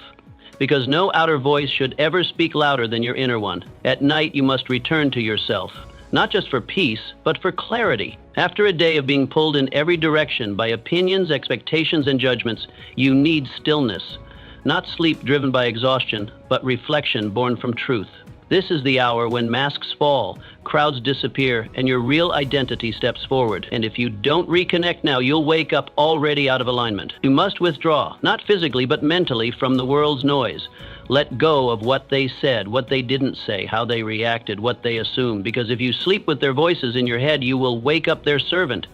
Because no outer voice should ever speak louder than your inner one. At night, you must return to yourself. Not just for peace, but for clarity. After a day of being pulled in every direction by opinions, expectations, and judgments, you need stillness. Not sleep driven by exhaustion, but reflection born from truth. This is the hour when masks fall, crowds disappear, and your real identity steps forward. And if you don't reconnect now, you'll wake up already out of alignment. You must withdraw, not physically, but mentally, from the world's noise. Let go of what they said, what they didn't say, how they reacted, what they assumed. Because if you sleep with their voices in your head, you will wake up their servant.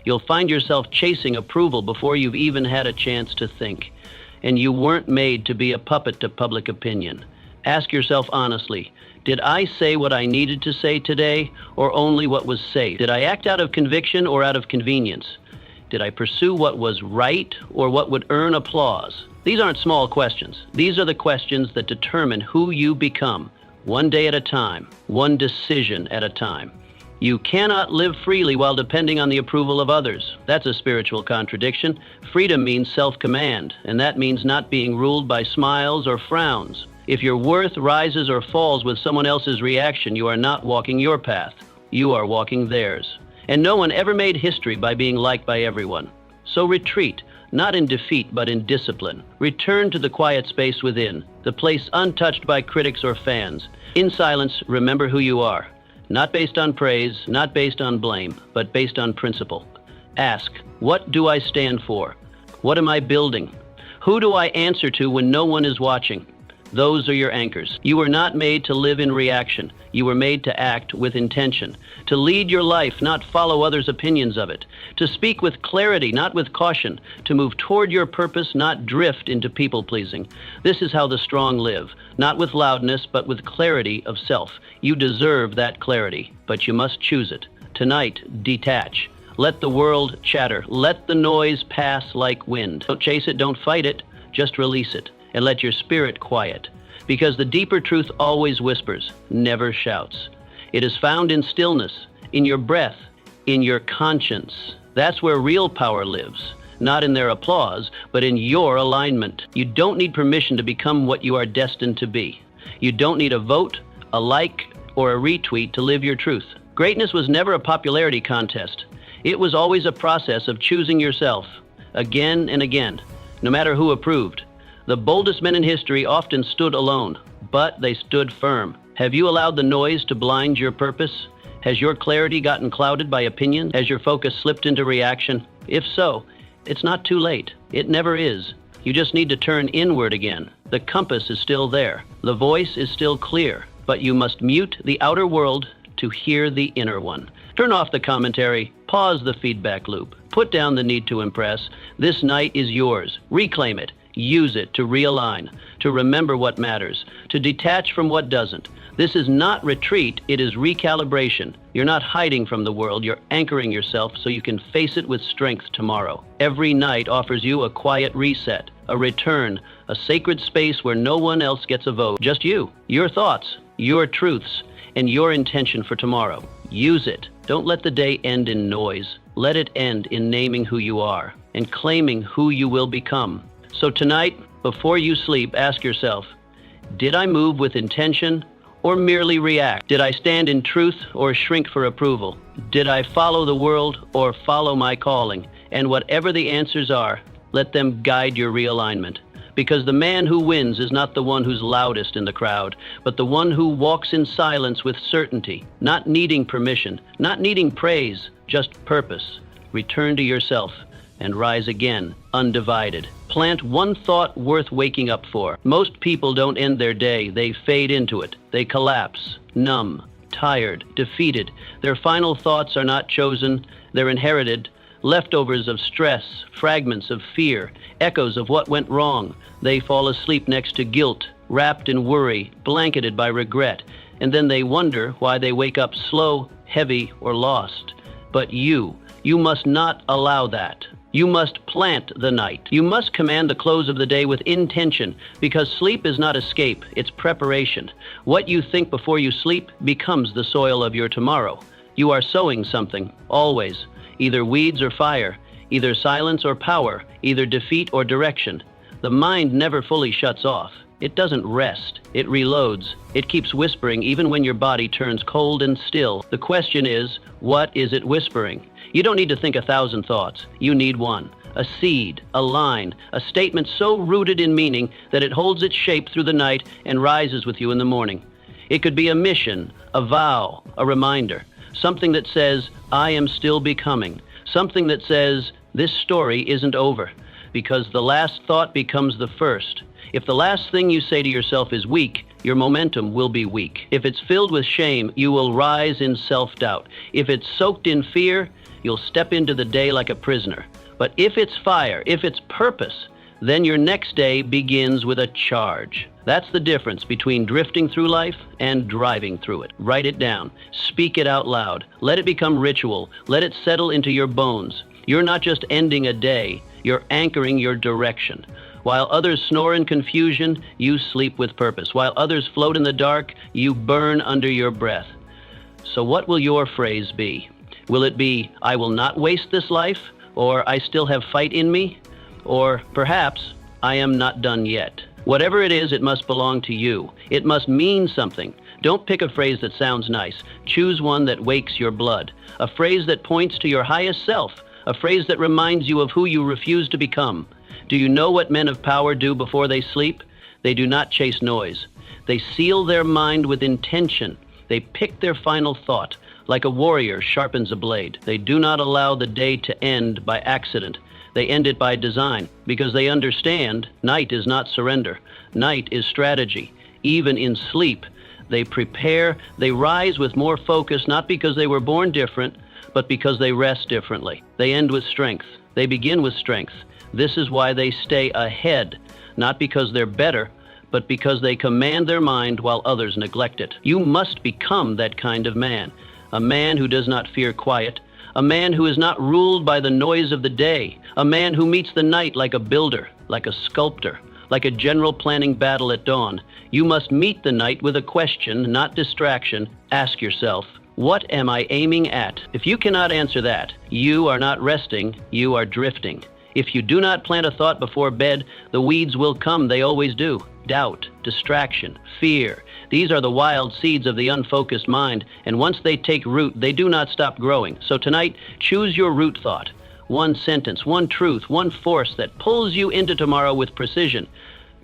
You'll find yourself chasing approval before you've even had a chance to think. And you weren't made to be a puppet to public opinion. Ask yourself honestly, did I say what I needed to say today, or only what was safe? Did I act out of conviction or out of convenience? Did I pursue what was right or what would earn applause? These aren't small questions. These are the questions that determine who you become, one day at a time, one decision at a time. You cannot live freely while depending on the approval of others. That's a spiritual contradiction. Freedom means self-command, and that means not being ruled by smiles or frowns. If your worth rises or falls with someone else's reaction, you are not walking your path. You are walking theirs. And no one ever made history by being liked by everyone. So retreat, not in defeat, but in discipline. Return to the quiet space within, the place untouched by critics or fans. In silence, remember who you are. Not based on praise, not based on blame, but based on principle. Ask, what do I stand for? What am I building? Who do I answer to when no one is watching? Those are your anchors. You were not made to live in reaction. You were made to act with intention, to lead your life, not follow others' opinions of it, to speak with clarity, not with caution, to move toward your purpose, not drift into people-pleasing. This is how the strong live, not with loudness, but with clarity of self. You deserve that clarity, but you must choose it. Tonight, detach. Let the world chatter. Let the noise pass like wind. Don't chase it, don't fight it, just release it. And let your spirit quiet, because the deeper truth always whispers, never shouts. It is found in stillness, in your breath, in your conscience. That's where real power lives, not in their applause, but in your alignment. You don't need permission to become what you are destined to be. You don't need a vote, a like, or a retweet to live your truth. Greatness was never a popularity contest. It was always a process of choosing yourself, again and again, no matter who approved. The boldest men in history often stood alone, but they stood firm. Have you allowed the noise to blind your purpose? Has your clarity gotten clouded by opinion? Has your focus slipped into reaction? If so, it's not too late. It never is. You just need to turn inward again. The compass is still there. The voice is still clear, but you must mute the outer world to hear the inner one. Turn off the commentary. Pause the feedback loop. Put down the need to impress. This night is yours. Reclaim it. Use it to realign, to remember what matters, to detach from what doesn't. This is not retreat, it is recalibration. You're not hiding from the world, you're anchoring yourself so you can face it with strength tomorrow. Every night offers you a quiet reset, a return, a sacred space where no one else gets a vote, just you, your thoughts, your truths, and your intention for tomorrow. Use it. Don't let the day end in noise. Let it end in naming who you are and claiming who you will become. So tonight, before you sleep, ask yourself, did I move with intention or merely react? Did I stand in truth or shrink for approval? Did I follow the world or follow my calling? And whatever the answers are, let them guide your realignment. Because the man who wins is not the one who's loudest in the crowd, but the one who walks in silence with certainty, not needing permission, not needing praise, just purpose. Return to yourself and rise again, undivided. Plant one thought worth waking up for. Most people don't end their day, they fade into it. They collapse, numb, tired, defeated. Their final thoughts are not chosen, they're inherited. Leftovers of stress, fragments of fear, echoes of what went wrong. They fall asleep next to guilt, wrapped in worry, blanketed by regret, and then they wonder why they wake up slow, heavy, or lost. But you must not allow that. You must plant the night. You must command the close of the day with intention, because sleep is not escape, it's preparation. What you think before you sleep becomes the soil of your tomorrow. You are sowing something, always. Either weeds or fire, either silence or power, either defeat or direction. The mind never fully shuts off. It doesn't rest. It reloads. It keeps whispering even when your body turns cold and still. The question is, what is it whispering? You don't need to think 1,000 thoughts. You need one. A seed, a line, a statement so rooted in meaning that it holds its shape through the night and rises with you in the morning. It could be a mission, a vow, a reminder. Something that says, I am still becoming. Something that says, this story isn't over. Because the last thought becomes the first. If the last thing you say to yourself is weak, your momentum will be weak. If it's filled with shame, you will rise in self-doubt. If it's soaked in fear, you'll step into the day like a prisoner. But if it's fire, if it's purpose, then your next day begins with a charge. That's the difference between drifting through life and driving through it. Write it down. Speak it out loud. Let it become ritual. Let it settle into your bones. You're not just ending a day. You're anchoring your direction. While others snore in confusion, you sleep with purpose. While others float in the dark, you burn under your breath. So what will your phrase be? Will it be, I will not waste this life? Or I still have fight in me? Or perhaps, I am not done yet. Whatever it is, it must belong to you. It must mean something. Don't pick a phrase that sounds nice. Choose one that wakes your blood. A phrase that points to your highest self. A phrase that reminds you of who you refuse to become. Do you know what men of power do before they sleep? They do not chase noise. They seal their mind with intention. They pick their final thought. Like a warrior sharpens a blade. They do not allow the day to end by accident. They end it by design, because they understand night is not surrender. Night is strategy. Even in sleep, they prepare, they rise with more focus, not because they were born different, but because they rest differently. They end with strength. They begin with strength. This is why they stay ahead, not because they're better, but because they command their mind while others neglect it. You must become that kind of man. A man who does not fear quiet. A man who is not ruled by the noise of the day. A man who meets the night like a builder, like a sculptor, like a general planning battle at dawn. You must meet the night with a question, not distraction. Ask yourself, what am I aiming at? If you cannot answer that, you are not resting, you are drifting. If you do not plant a thought before bed, the weeds will come, they always do. Doubt, distraction, fear. These are the wild seeds of the unfocused mind, and once they take root, they do not stop growing. So tonight, choose your root thought. One sentence, one truth, one force that pulls you into tomorrow with precision.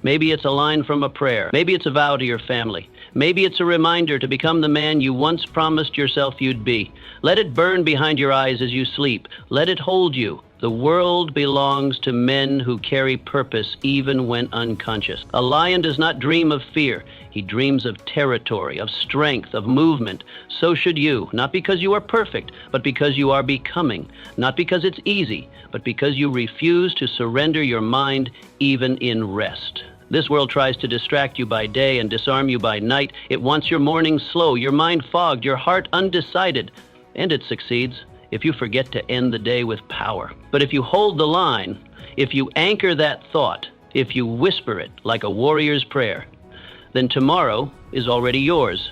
Maybe it's a line from a prayer. Maybe it's a vow to your family. Maybe it's a reminder to become the man you once promised yourself you'd be. Let it burn behind your eyes as you sleep. Let it hold you. The world belongs to men who carry purpose even when unconscious. A lion does not dream of fear. He dreams of territory, of strength, of movement. So should you, not because you are perfect, but because you are becoming. Not because it's easy, but because you refuse to surrender your mind even in rest. This world tries to distract you by day and disarm you by night. It wants your morning slow, your mind fogged, your heart undecided. And it succeeds if you forget to end the day with power. But if you hold the line, if you anchor that thought, if you whisper it like a warrior's prayer, then tomorrow is already yours.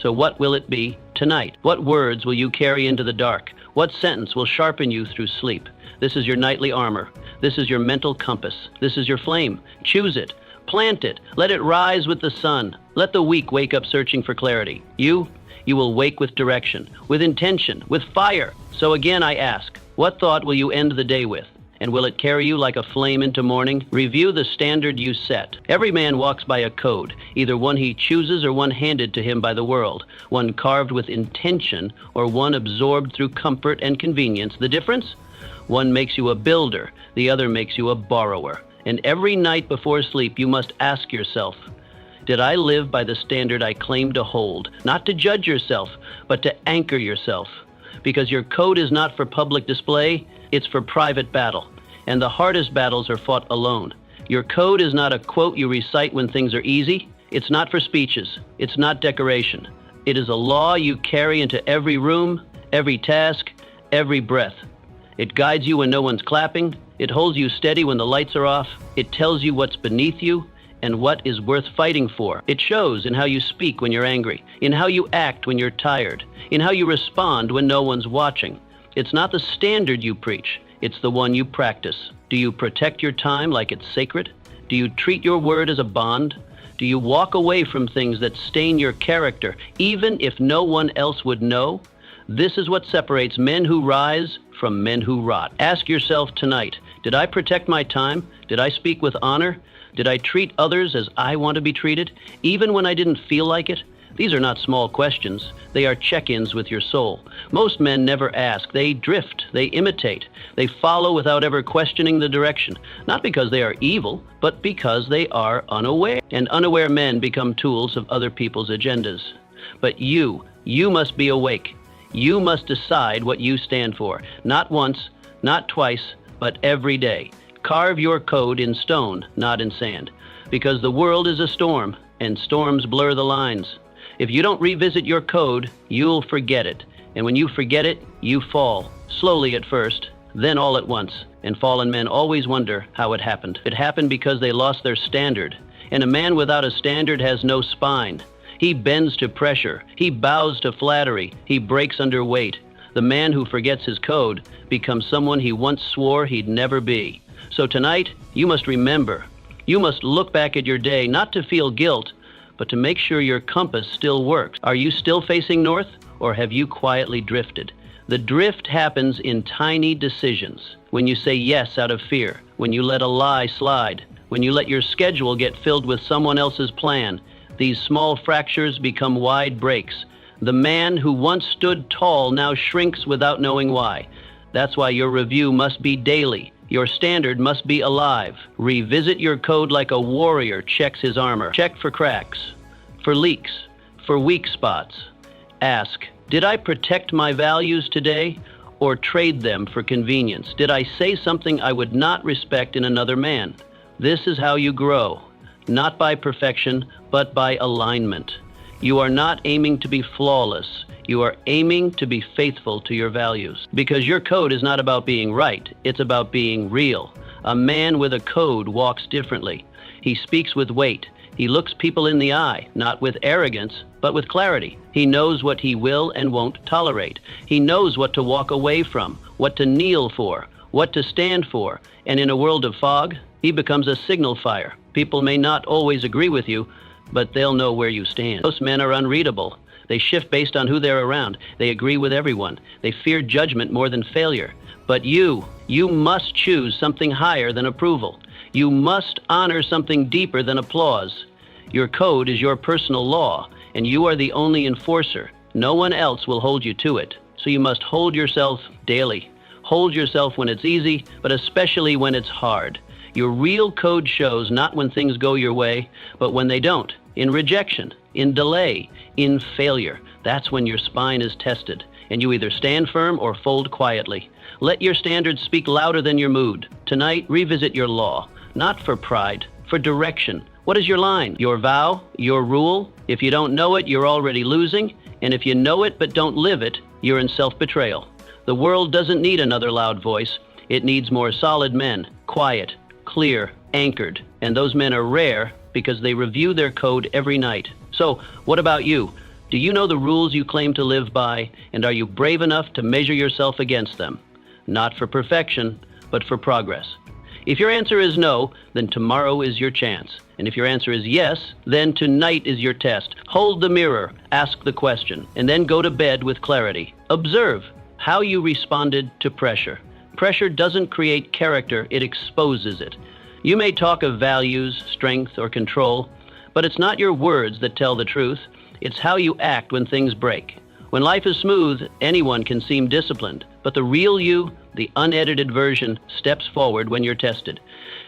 So what will it be tonight? What words will you carry into the dark? What sentence will sharpen you through sleep? This is your nightly armor. This is your mental compass. This is your flame. Choose it. Plant it. Let it rise with the sun. Let the weak wake up searching for clarity. You will wake with direction, with intention, with fire. So again I ask, what thought will you end the day with? And will it carry you like a flame into morning? Review the standard you set. Every man walks by a code, either one he chooses or one handed to him by the world, one carved with intention or one absorbed through comfort and convenience. The difference? One makes you a builder, the other makes you a borrower. And every night before sleep you must ask yourself, did I live by the standard I claim to hold? Not to judge yourself, but to anchor yourself. Because your code is not for public display, it's for private battle. And the hardest battles are fought alone. Your code is not a quote you recite when things are easy. It's not for speeches. It's not decoration. It is a law you carry into every room, every task, every breath. It guides you when no one's clapping. It holds you steady when the lights are off. It tells you what's beneath you and what is worth fighting for. It shows in how you speak when you're angry, in how you act when you're tired, in how you respond when no one's watching. It's not the standard you preach, it's the one you practice. Do you protect your time like it's sacred? Do you treat your word as a bond? Do you walk away from things that stain your character, even if no one else would know? This is what separates men who rise from men who rot. Ask yourself tonight, did I protect my time? Did I speak with honor? Did I treat others as I want to be treated, even when I didn't feel like it? These are not small questions. They are check-ins with your soul. Most men never ask. They drift. They imitate. They follow without ever questioning the direction. Not because they are evil, but because they are unaware. And unaware men become tools of other people's agendas. But you must be awake. You must decide what you stand for. Not once, not twice, but every day. Carve your code in stone, not in sand. Because the world is a storm, and storms blur the lines. If you don't revisit your code, you'll forget it. And when you forget it, you fall. Slowly at first, then all at once. And fallen men always wonder how it happened. It happened because they lost their standard. And a man without a standard has no spine. He bends to pressure. He bows to flattery. He breaks under weight. The man who forgets his code becomes someone he once swore he'd never be. So tonight, you must remember. You must look back at your day, not to feel guilt, but to make sure your compass still works. Are you still facing north, or have you quietly drifted? The drift happens in tiny decisions. When you say yes out of fear, when you let a lie slide, when you let your schedule get filled with someone else's plan, these small fractures become wide breaks. The man who once stood tall now shrinks without knowing why. That's why your review must be daily. Your standard must be alive. Revisit your code like a warrior checks his armor. Check for cracks, for leaks, for weak spots. Ask, did I protect my values today or trade them for convenience? Did I say something I would not respect in another man? This is how you grow, not by perfection, but by alignment. You are not aiming to be flawless. You are aiming to be faithful to your values. Because your code is not about being right, it's about being real. A man with a code walks differently. He speaks with weight. He looks people in the eye, not with arrogance, but with clarity. He knows what he will and won't tolerate. He knows what to walk away from, what to kneel for, what to stand for. And in a world of fog, he becomes a signal fire. People may not always agree with you, but they'll know where you stand. Most men are unreadable. They shift based on who they're around. They agree with everyone. They fear judgment more than failure. But you must choose something higher than approval. You must honor something deeper than applause. Your code is your personal law, and you are the only enforcer. No one else will hold you to it. So you must hold yourself daily. Hold yourself when it's easy, but especially when it's hard. Your real code shows not when things go your way, but when they don't. In rejection, in delay, in failure. That's when your spine is tested, and you either stand firm or fold quietly. Let your standards speak louder than your mood. Tonight, revisit your law, not for pride, for direction. What is your line? Your vow? Your rule? If you don't know it, you're already losing, and if you know it but don't live it, you're in self-betrayal. The world doesn't need another loud voice. It needs more solid men, quiet, clear, anchored, and those men are rare because they review their code every night. So, what about you? Do you know the rules you claim to live by, and are you brave enough to measure yourself against them? Not for perfection, but for progress. If your answer is no, then tomorrow is your chance. And if your answer is yes, then tonight is your test. Hold the mirror, ask the question, and then go to bed with clarity. Observe how you responded to pressure. Pressure doesn't create character, it exposes it. You may talk of values, strength, or control, but it's not your words that tell the truth. It's how you act when things break. When life is smooth, anyone can seem disciplined, but the real you, the unedited version, steps forward when you're tested.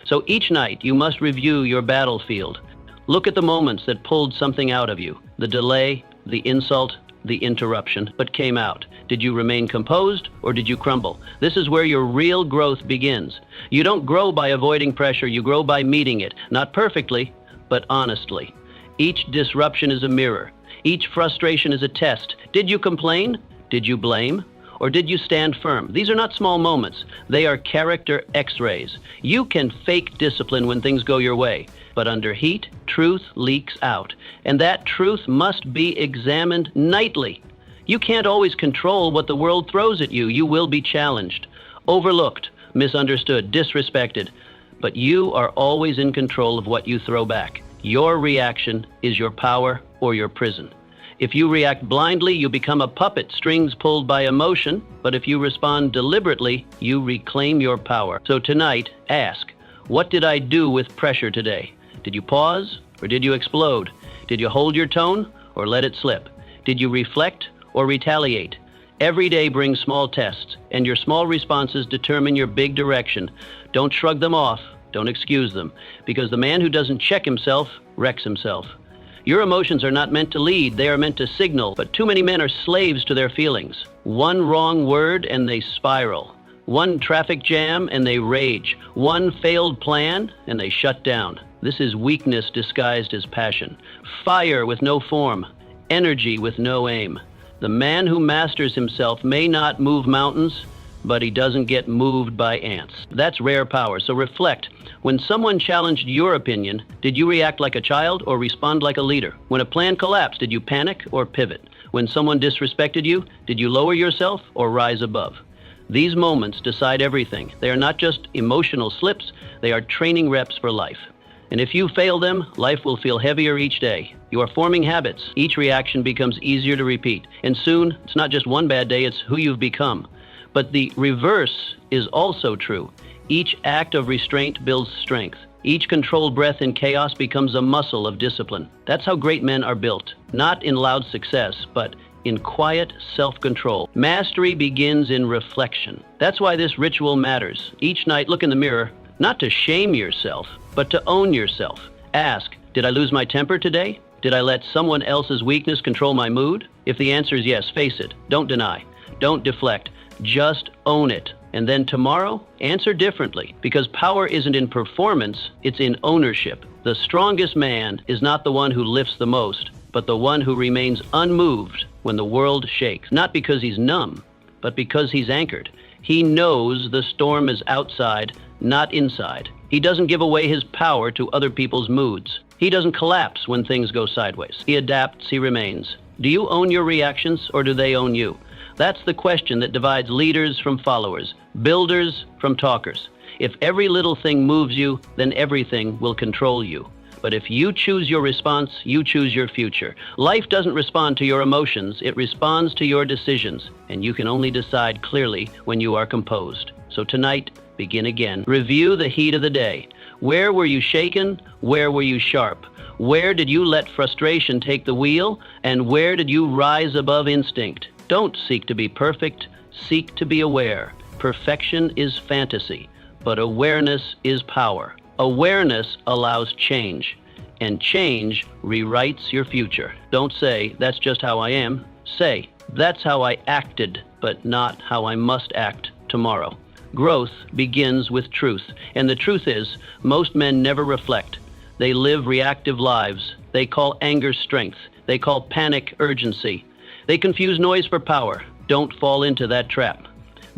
So each night you must review your battlefield. Look at the moments that pulled something out of you, the delay, the insult, the interruption, but came out. Did you remain composed or did you crumble? This is where your real growth begins. You don't grow by avoiding pressure, you grow by meeting it, not perfectly, but honestly. Each disruption is a mirror. Each frustration is a test. Did you complain? Did you blame? Or did you stand firm? These are not small moments. They are character x-rays. You can fake discipline when things go your way, but under heat, truth leaks out. And that truth must be examined nightly. You can't always control what the world throws at you. You will be challenged, overlooked, misunderstood, disrespected. But you are always in control of what you throw back. Your reaction is your power or your prison. If you react blindly, you become a puppet, strings pulled by emotion. But if you respond deliberately, you reclaim your power. So tonight, ask, what did I do with pressure today? Did you pause or did you explode? Did you hold your tone or let it slip? Did you reflect or retaliate? Every day brings small tests, and your small responses determine your big direction. Don't shrug them off. Don't excuse them, because the man who doesn't check himself wrecks himself. Your emotions are not meant to lead, they are meant to signal, but too many men are slaves to their feelings. One wrong word and they spiral. One traffic jam and they rage. One failed plan and they shut down. This is weakness disguised as passion. Fire with no form, energy with no aim. The man who masters himself may not move mountains, but he doesn't get moved by ants. That's rare power, so reflect. When someone challenged your opinion, did you react like a child or respond like a leader? When a plan collapsed, did you panic or pivot? When someone disrespected you, did you lower yourself or rise above? These moments decide everything. They are not just emotional slips, they are training reps for life. And if you fail them, life will feel heavier each day. You are forming habits. Each reaction becomes easier to repeat. And soon, it's not just one bad day, it's who you've become. But the reverse is also true. Each act of restraint builds strength. Each controlled breath in chaos becomes a muscle of discipline. That's how great men are built. Not in loud success, but in quiet self-control. Mastery begins in reflection. That's why this ritual matters. Each night, look in the mirror, not to shame yourself, but to own yourself. Ask, did I lose my temper today? Did I let someone else's weakness control my mood? If the answer is yes, face it. Don't deny. Don't deflect. Just own it. And then tomorrow, answer differently, because power isn't in performance, it's in ownership. The strongest man is not the one who lifts the most, but the one who remains unmoved when the world shakes. Not because he's numb, but because he's anchored. He knows the storm is outside, not inside. He doesn't give away his power to other people's moods. He doesn't collapse when things go sideways. He adapts, he remains. Do you own your reactions, or do they own you? That's the question that divides leaders from followers, builders from talkers. If every little thing moves you, then everything will control you. But if you choose your response, you choose your future. Life doesn't respond to your emotions, it responds to your decisions. And you can only decide clearly when you are composed. So tonight, begin again. Review the heat of the day. Where were you shaken? Where were you sharp? Where did you let frustration take the wheel? And where did you rise above instinct? Don't seek to be perfect, seek to be aware. Perfection is fantasy, but awareness is power. Awareness allows change, and change rewrites your future. Don't say, that's just how I am. Say, that's how I acted, but not how I must act tomorrow. Growth begins with truth, and the truth is, most men never reflect. They live reactive lives. They call anger strength. They call panic urgency. They confuse noise for power. Don't fall into that trap.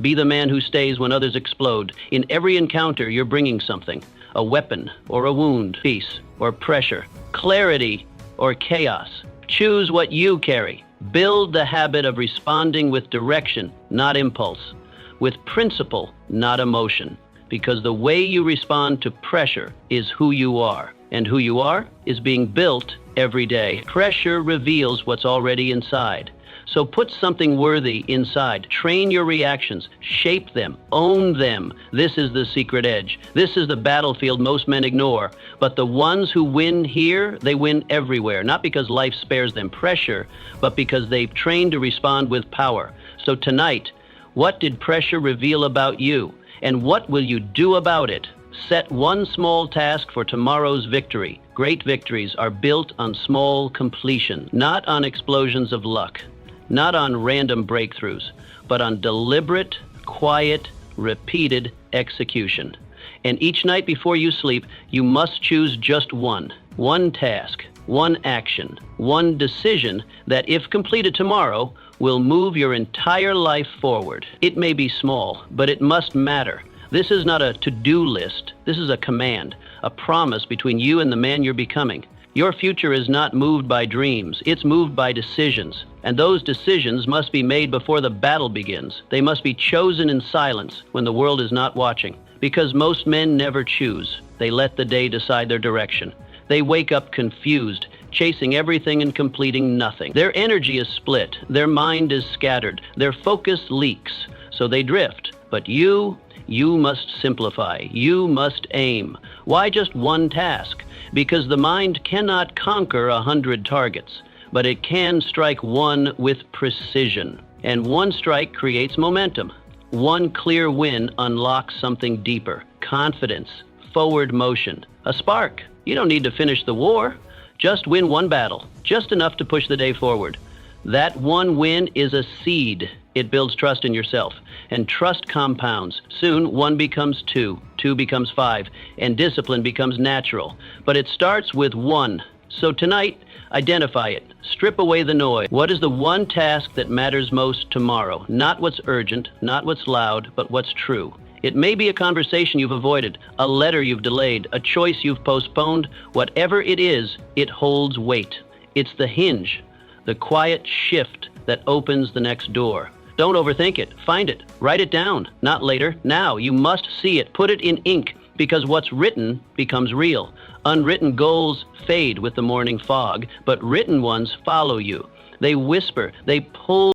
Be the man who stays when others explode. In every encounter, you're bringing something. A weapon or a wound, peace or pressure, clarity or chaos. Choose what you carry. Build the habit of responding with direction, not impulse, with principle, not emotion, because the way you respond to pressure is who you are, and who you are is being built every day. Pressure reveals what's already inside. So put something worthy inside. Train your reactions. Shape them. Own them. This is the secret edge. This is the battlefield most men ignore. But the ones who win here, they win everywhere. Not because life spares them pressure, but because they've trained to respond with power. So tonight, what did pressure reveal about you? And what will you do about it? Set one small task for tomorrow's victory. Great victories are built on small completion, not on explosions of luck. Not on random breakthroughs, but on deliberate, quiet, repeated execution. And each night before you sleep, you must choose just one task, one action, one decision that, if completed tomorrow, will move your entire life forward. It may be small, but it must matter. This is not a to-do list. This is a command, a promise between you and the man you're becoming. Your future is not moved by dreams. It's moved by decisions. And those decisions must be made before the battle begins. They must be chosen in silence when the world is not watching. Because most men never choose. They let the day decide their direction. They wake up confused, chasing everything and completing nothing. Their energy is split. Their mind is scattered. Their focus leaks. So they drift. But you must simplify. You must aim. Why just one task? Because the mind cannot conquer 100 targets, but it can strike one with precision. And one strike creates momentum. One clear win unlocks something deeper, confidence, forward motion, a spark. You don't need to finish the war. Just win one battle, just enough to push the day forward. That one win is a seed. It builds trust in yourself, and trust compounds. Soon, 1 becomes 2, 2 becomes 5, and discipline becomes natural. But it starts with 1. So tonight, identify it. Strip away the noise. What is the one task that matters most tomorrow? Not what's urgent, not what's loud, but what's true. It may be a conversation you've avoided, a letter you've delayed, a choice you've postponed. Whatever it is, it holds weight. It's the hinge, the quiet shift that opens the next door. Don't overthink it. Find it. Write it down. Not later. Now. You must see it. Put it in ink, because what's written becomes real. Unwritten goals fade with the morning fog, but written ones follow you. They whisper. They pull